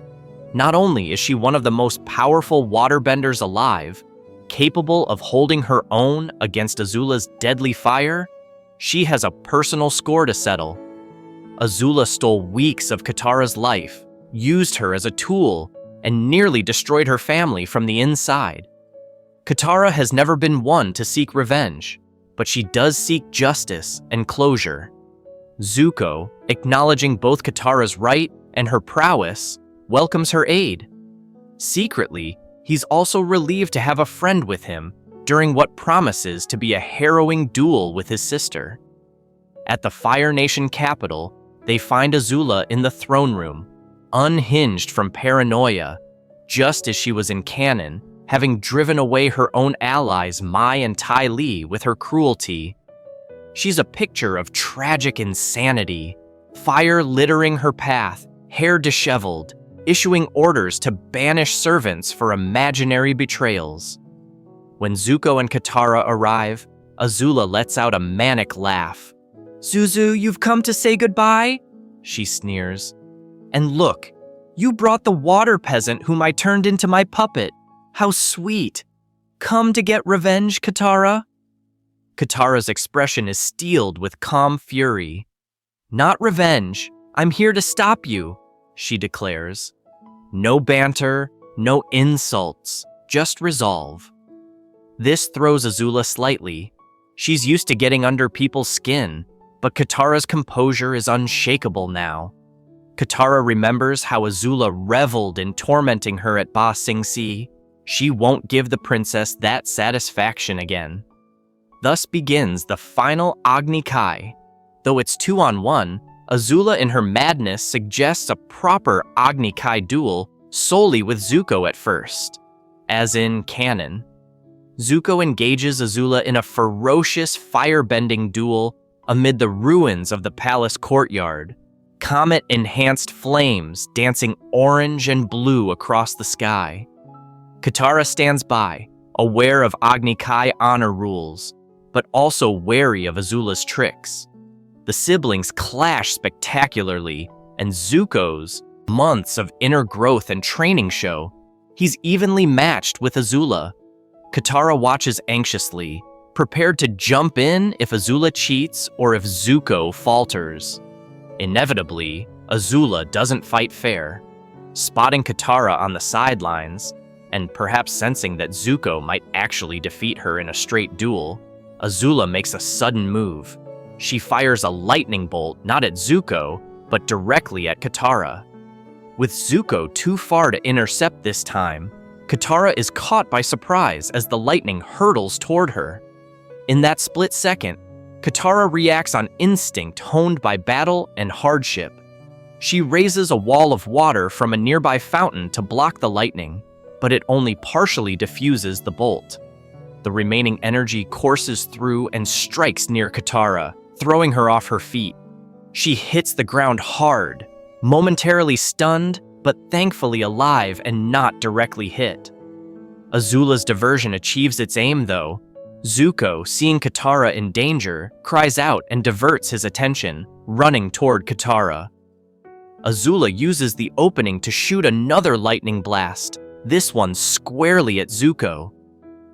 Not only is she one of the most powerful waterbenders alive, capable of holding her own against Azula's deadly fire, she has a personal score to settle. Azula stole weeks of Katara's life, used her as a tool, and nearly destroyed her family from the inside. Katara has never been one to seek revenge, but she does seek justice and closure. Zuko, acknowledging both Katara's right and her prowess, welcomes her aid. Secretly, he's also relieved to have a friend with him during what promises to be a harrowing duel with his sister. At the Fire Nation capital, they find Azula in the throne room, unhinged from paranoia, just as she was in canon, having driven away her own allies Mai and Ty-Le with her cruelty. She's a picture of tragic insanity, fire littering her path, hair disheveled, issuing orders to banish servants for imaginary betrayals. When Zuko and Katara arrive, Azula lets out a manic laugh. "Zuzu, you've come to say goodbye?" she sneers. "And look, you brought the water peasant whom I turned into my puppet. How sweet. Come to get revenge, Katara?" Katara's expression is steeled with calm fury. "Not revenge. I'm here to stop you," she declares. No banter, no insults, just resolve. This throws Azula slightly. She's used to getting under people's skin, but Katara's composure is unshakable now. Katara remembers how Azula reveled in tormenting her at Ba Sing Se. She won't give the princess that satisfaction again. Thus begins the final Agni Kai. Though it's 2-on-1, Azula in her madness suggests a proper Agni Kai duel solely with Zuko at first, as in canon. Zuko engages Azula in a ferocious firebending duel amid the ruins of the palace courtyard, comet-enhanced flames dancing orange and blue across the sky. Katara stands by, aware of Agni Kai honor rules, but also wary of Azula's tricks. The siblings clash spectacularly, and Zuko's months of inner growth and training show he's evenly matched with Azula. Katara watches anxiously, prepared to jump in if Azula cheats or if Zuko falters. Inevitably, Azula doesn't fight fair. Spotting Katara on the sidelines, and perhaps sensing that Zuko might actually defeat her in a straight duel, Azula makes a sudden move. She fires a lightning bolt not at Zuko, but directly at Katara. With Zuko too far to intercept this time, Katara is caught by surprise as the lightning hurtles toward her. In that split second, Katara reacts on instinct honed by battle and hardship. She raises a wall of water from a nearby fountain to block the lightning, but it only partially diffuses the bolt. The remaining energy courses through and strikes near Katara, throwing her off her feet. She hits the ground hard, momentarily stunned, but thankfully alive and not directly hit. Azula's diversion achieves its aim, though. Zuko, seeing Katara in danger, cries out and diverts his attention, running toward Katara. Azula uses the opening to shoot another lightning blast, this one squarely at Zuko.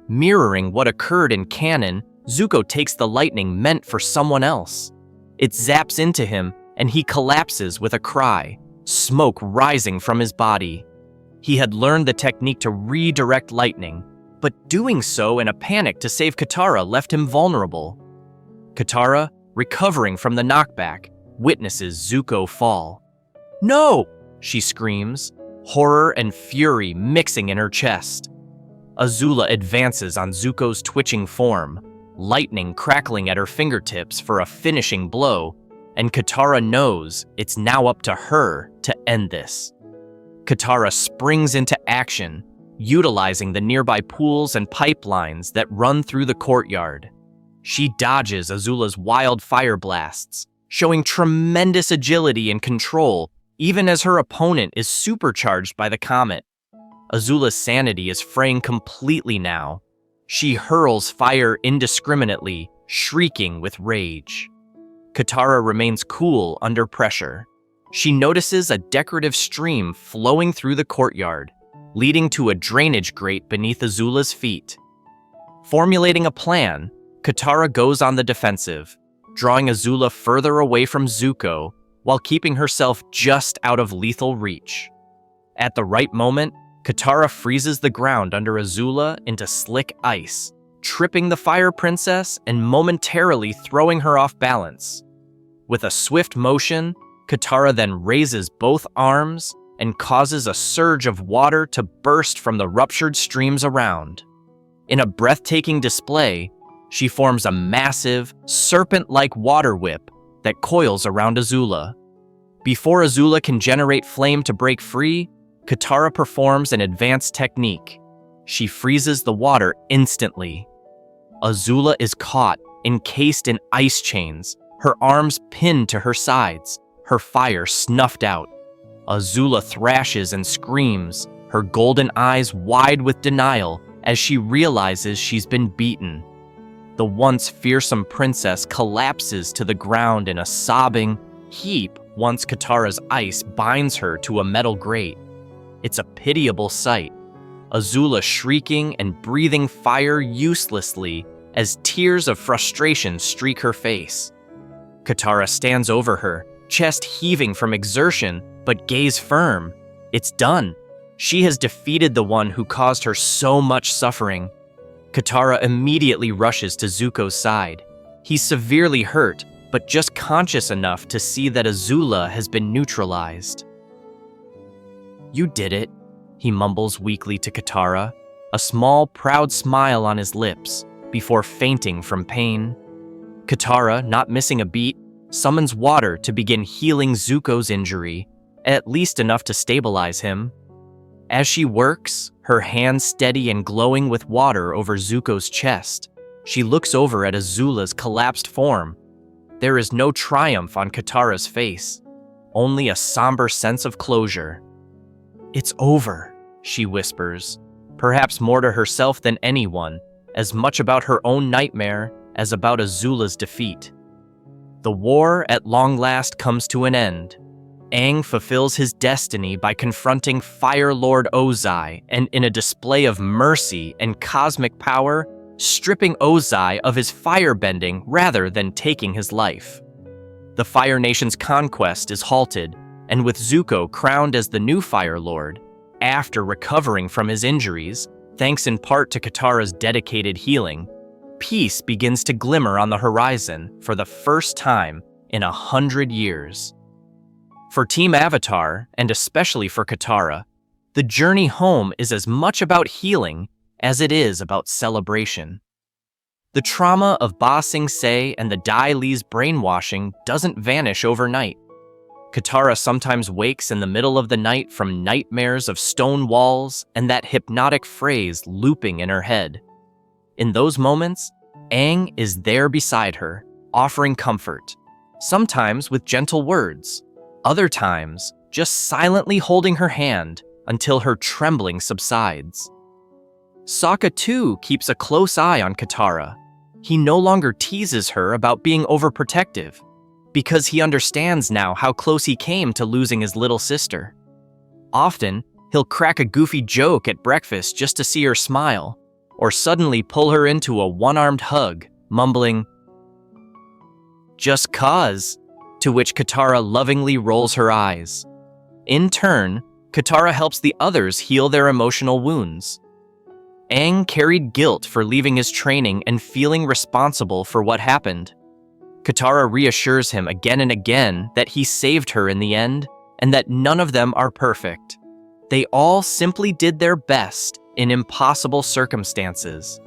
Mirroring what occurred in canon, Zuko takes the lightning meant for someone else. It zaps into him, and he collapses with a cry, smoke rising from his body. He had learned the technique to redirect lightning, but doing so in a panic to save Katara left him vulnerable. Katara, recovering from the knockback, witnesses Zuko fall. "No!" she screams, horror and fury mixing in her chest. Azula advances on Zuko's twitching form, lightning crackling at her fingertips for a finishing blow, and Katara knows it's now up to her to end this. Katara springs into action, utilizing the nearby pools and pipelines that run through the courtyard. She dodges Azula's wild fire blasts, showing tremendous agility and control, even as her opponent is supercharged by the comet. Azula's sanity is fraying completely now. She hurls fire indiscriminately, shrieking with rage. Katara remains cool under pressure. She notices a decorative stream flowing through the courtyard, leading to a drainage grate beneath Azula's feet. Formulating a plan, Katara goes on the defensive, drawing Azula further away from Zuko while keeping herself just out of lethal reach. At the right moment, Katara freezes the ground under Azula into slick ice, tripping the Fire Princess and momentarily throwing her off balance. With a swift motion, Katara then raises both arms and causes a surge of water to burst from the ruptured streams around. In a breathtaking display, she forms a massive, serpent-like water whip that coils around Azula. Before Azula can generate flame to break free, Katara performs an advanced technique. She freezes the water instantly. Azula is caught, encased in ice chains, her arms pinned to her sides, her fire snuffed out. Azula thrashes and screams, her golden eyes wide with denial as she realizes she's been beaten. The once fearsome princess collapses to the ground in a sobbing heap once Katara's ice binds her to a metal grate. It's a pitiable sight, Azula shrieking and breathing fire uselessly as tears of frustration streak her face. Katara stands over her, chest heaving from exertion, but gaze firm. It's done. She has defeated the one who caused her so much suffering. Katara immediately rushes to Zuko's side. He's severely hurt, but just conscious enough to see that Azula has been neutralized. "You did it," he mumbles weakly to Katara, a small, proud smile on his lips, before fainting from pain. Katara, not missing a beat, summons water to begin healing Zuko's injury, at least enough to stabilize him. As she works, her hands steady and glowing with water over Zuko's chest, she looks over at Azula's collapsed form. There is no triumph on Katara's face, only a somber sense of closure. "It's over," she whispers, perhaps more to herself than anyone, as much about her own nightmare as about Azula's defeat. The war at long last comes to an end. Aang fulfills his destiny by confronting Fire Lord Ozai and, in a display of mercy and cosmic power, stripping Ozai of his firebending rather than taking his life. The Fire Nation's conquest is halted, and with Zuko crowned as the new Fire Lord, after recovering from his injuries, thanks in part to Katara's dedicated healing, peace begins to glimmer on the horizon for the first time in 100 years. For Team Avatar, and especially for Katara, the journey home is as much about healing as it is about celebration. The trauma of Ba Sing Se and the Dai-Le's brainwashing doesn't vanish overnight. Katara sometimes wakes in the middle of the night from nightmares of stone walls and that hypnotic phrase looping in her head. In those moments, Aang is there beside her, offering comfort, sometimes with gentle words, other times just silently holding her hand until her trembling subsides. Sokka too keeps a close eye on Katara. He no longer teases her about being overprotective, because he understands now how close he came to losing his little sister. Often, he'll crack a goofy joke at breakfast just to see her smile, or suddenly pull her into a one-armed hug, mumbling, "Just 'cause," to which Katara lovingly rolls her eyes. In turn, Katara helps the others heal their emotional wounds. Aang carried guilt for leaving his training and feeling responsible for what happened. Katara reassures him again and again that he saved her in the end, and that none of them are perfect. They all simply did their best in impossible circumstances.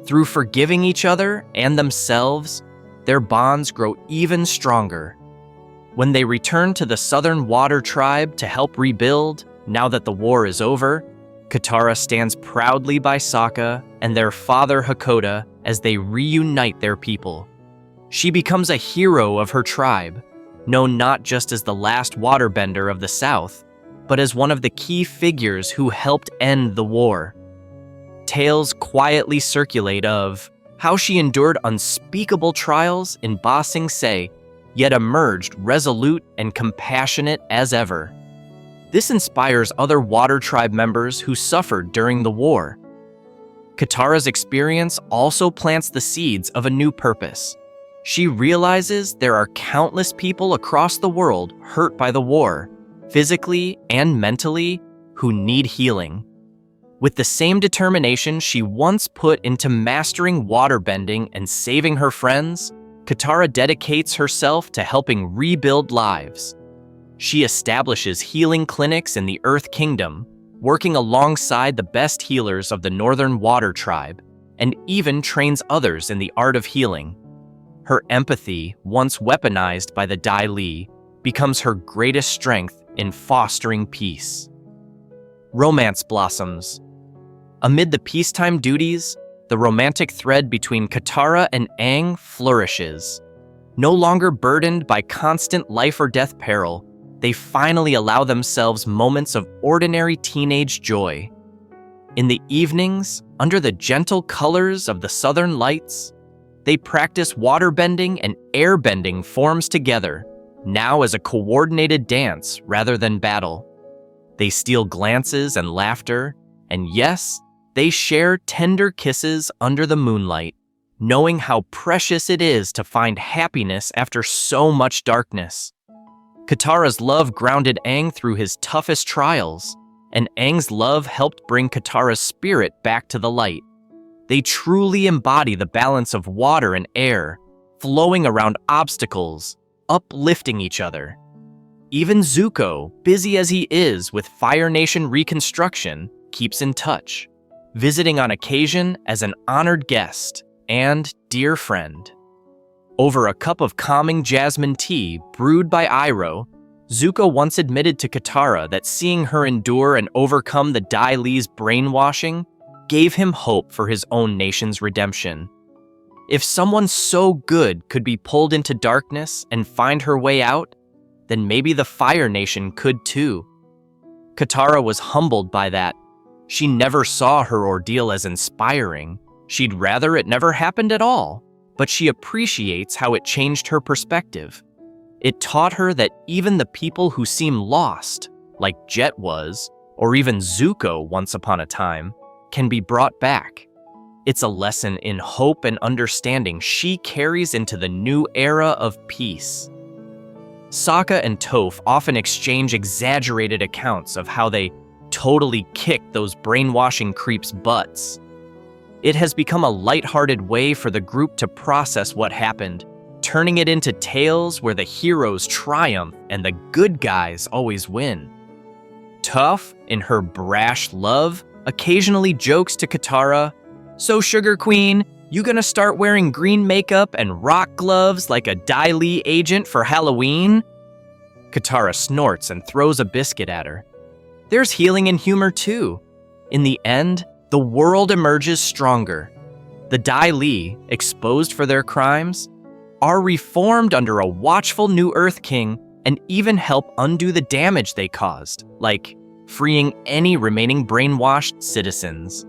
Through forgiving each other and themselves, their bonds grow even stronger. When they return to the Southern Water Tribe to help rebuild, now that the war is over, Katara stands proudly by Sokka and their father Hakoda as they reunite their people. She becomes a hero of her tribe, known not just as the last waterbender of the South, but as one of the key figures who helped end the war. Tales quietly circulate of how she endured unspeakable trials in Ba Sing Se, yet emerged resolute and compassionate as ever. This inspires other Water Tribe members who suffered during the war. Katara's experience also plants the seeds of a new purpose. She realizes there are countless people across the world hurt by the war, physically and mentally, who need healing. With the same determination she once put into mastering waterbending and saving her friends, Katara dedicates herself to helping rebuild lives. She establishes healing clinics in the Earth Kingdom, working alongside the best healers of the Northern Water Tribe, and even trains others in the art of healing. Her empathy, once weaponized by the Dai-Le, becomes her greatest strength in fostering peace. Romance blossoms. Amid the peacetime duties, the romantic thread between Katara and Aang flourishes. No longer burdened by constant life or death peril, they finally allow themselves moments of ordinary teenage joy. In the evenings, under the gentle colors of the southern lights, they practice waterbending and airbending forms together, now as a coordinated dance rather than battle. They steal glances and laughter, and yes, they share tender kisses under the moonlight, knowing how precious it is to find happiness after so much darkness. Katara's love grounded Aang through his toughest trials, and Aang's love helped bring Katara's spirit back to the light. They truly embody the balance of water and air, flowing around obstacles, uplifting each other. Even Zuko, busy as he is with Fire Nation reconstruction, keeps in touch, visiting on occasion as an honored guest and dear friend. Over a cup of calming jasmine tea brewed by Iroh, Zuko once admitted to Katara that seeing her endure and overcome the Dai-Le's brainwashing gave him hope for his own nation's redemption. If someone so good could be pulled into darkness and find her way out, then maybe the Fire Nation could too. Katara was humbled by that. She never saw her ordeal as inspiring. She'd rather it never happened at all, but she appreciates how it changed her perspective. It taught her that even the people who seem lost, like Jet was, or even Zuko once upon a time, can be brought back. It's a lesson in hope and understanding she carries into the new era of peace. Sokka and Toph often exchange exaggerated accounts of how they totally kicked those brainwashing creeps' butts. It has become a lighthearted way for the group to process what happened, turning it into tales where the heroes triumph and the good guys always win. Toph, in her brash love, occasionally jokes to Katara, "So Sugar Queen, you gonna start wearing green makeup and rock gloves like a Dai-Le agent for Halloween?" Katara snorts and throws a biscuit at her. There's healing in humor too. In the end, the world emerges stronger. The Dai-Le, exposed for their crimes, are reformed under a watchful new Earth King and even help undo the damage they caused, like freeing any remaining brainwashed citizens.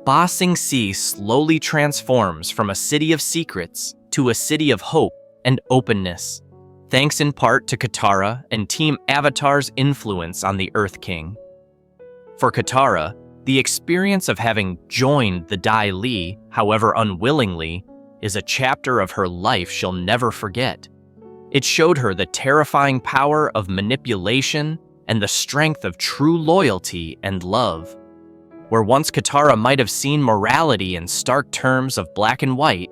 Ba Sing Se slowly transforms from a city of secrets to a city of hope and openness, thanks in part to Katara and Team Avatar's influence on the Earth King. For Katara, the experience of having joined the Dai-Le, however unwillingly, is a chapter of her life she'll never forget. It showed her the terrifying power of manipulation and the strength of true loyalty and love. Where once Katara might have seen morality in stark terms of black and white,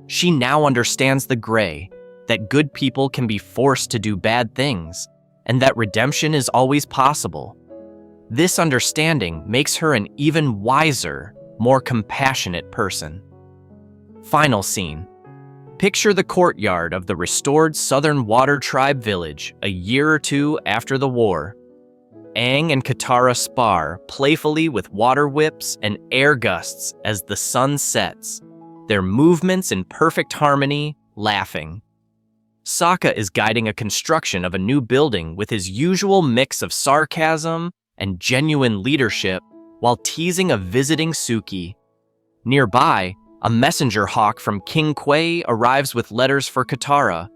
she now understands the gray, that good people can be forced to do bad things, and that redemption is always possible. This understanding makes her an even wiser, more compassionate person. Final scene. Picture the courtyard of the restored Southern Water Tribe village a year or two after the war. Aang and Katara spar playfully with water whips and air gusts as the sun sets, their movements in perfect harmony, laughing. Sokka is guiding a construction of a new building with his usual mix of sarcasm and genuine leadership while teasing a visiting Suki. Nearby, a messenger hawk from King Kwai arrives with letters for Katara,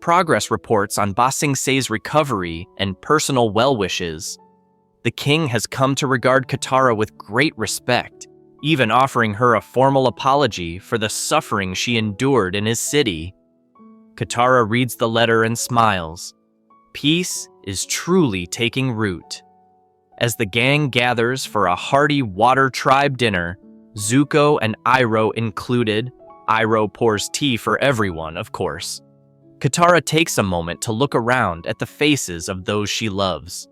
progress reports on Ba Sing Se's recovery, and personal well wishes. The king has come to regard Katara with great respect, even offering her a formal apology for the suffering she endured in his city. Katara reads the letter and smiles. Peace is truly taking root. As the gang gathers for a hearty Water Tribe dinner, Zuko and Iroh included, Iroh pours tea for everyone, of course. Katara takes a moment to look around at the faces of those she loves.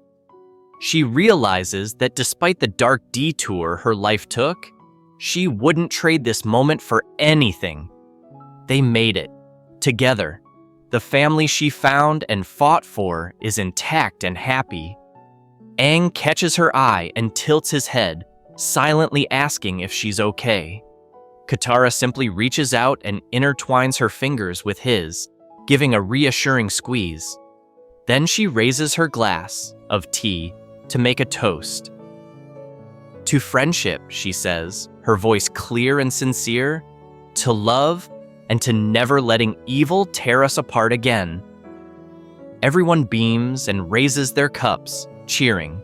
She realizes that despite the dark detour her life took, she wouldn't trade this moment for anything. They made it. Together. The family she found and fought for is intact and happy. Aang catches her eye and tilts his head, silently asking if she's okay. Katara simply reaches out and intertwines her fingers with his, giving a reassuring squeeze. Then she raises her glass of tea to make a toast. To friendship, she says, her voice clear and sincere, to love, and to never letting evil tear us apart again. Everyone beams and raises their cups, cheering.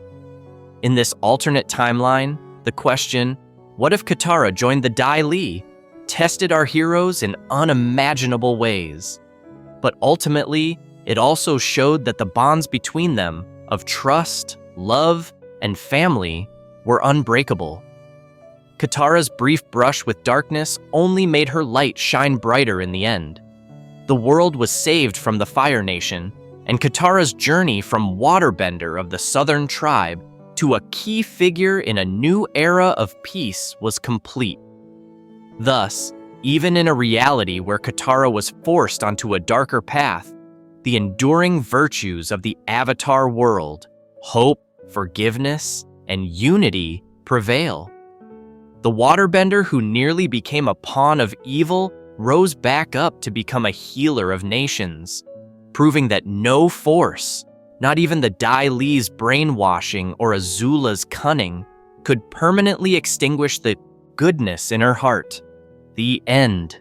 In this alternate timeline, the question, what if Katara joined the Dai-Le, tested our heroes in unimaginable ways? But ultimately, it also showed that the bonds between them of trust, love, and family were unbreakable. Katara's brief brush with darkness only made her light shine brighter in the end. The world was saved from the Fire Nation, and Katara's journey from waterbender of the Southern Tribe to a key figure in a new era of peace was complete. Thus, even in a reality where Katara was forced onto a darker path, the enduring virtues of the Avatar world, hope, forgiveness, and unity prevail. The waterbender who nearly became a pawn of evil rose back up to become a healer of nations, proving that no force, not even the Dai-Le's brainwashing or Azula's cunning, could permanently extinguish the goodness in her heart. The end.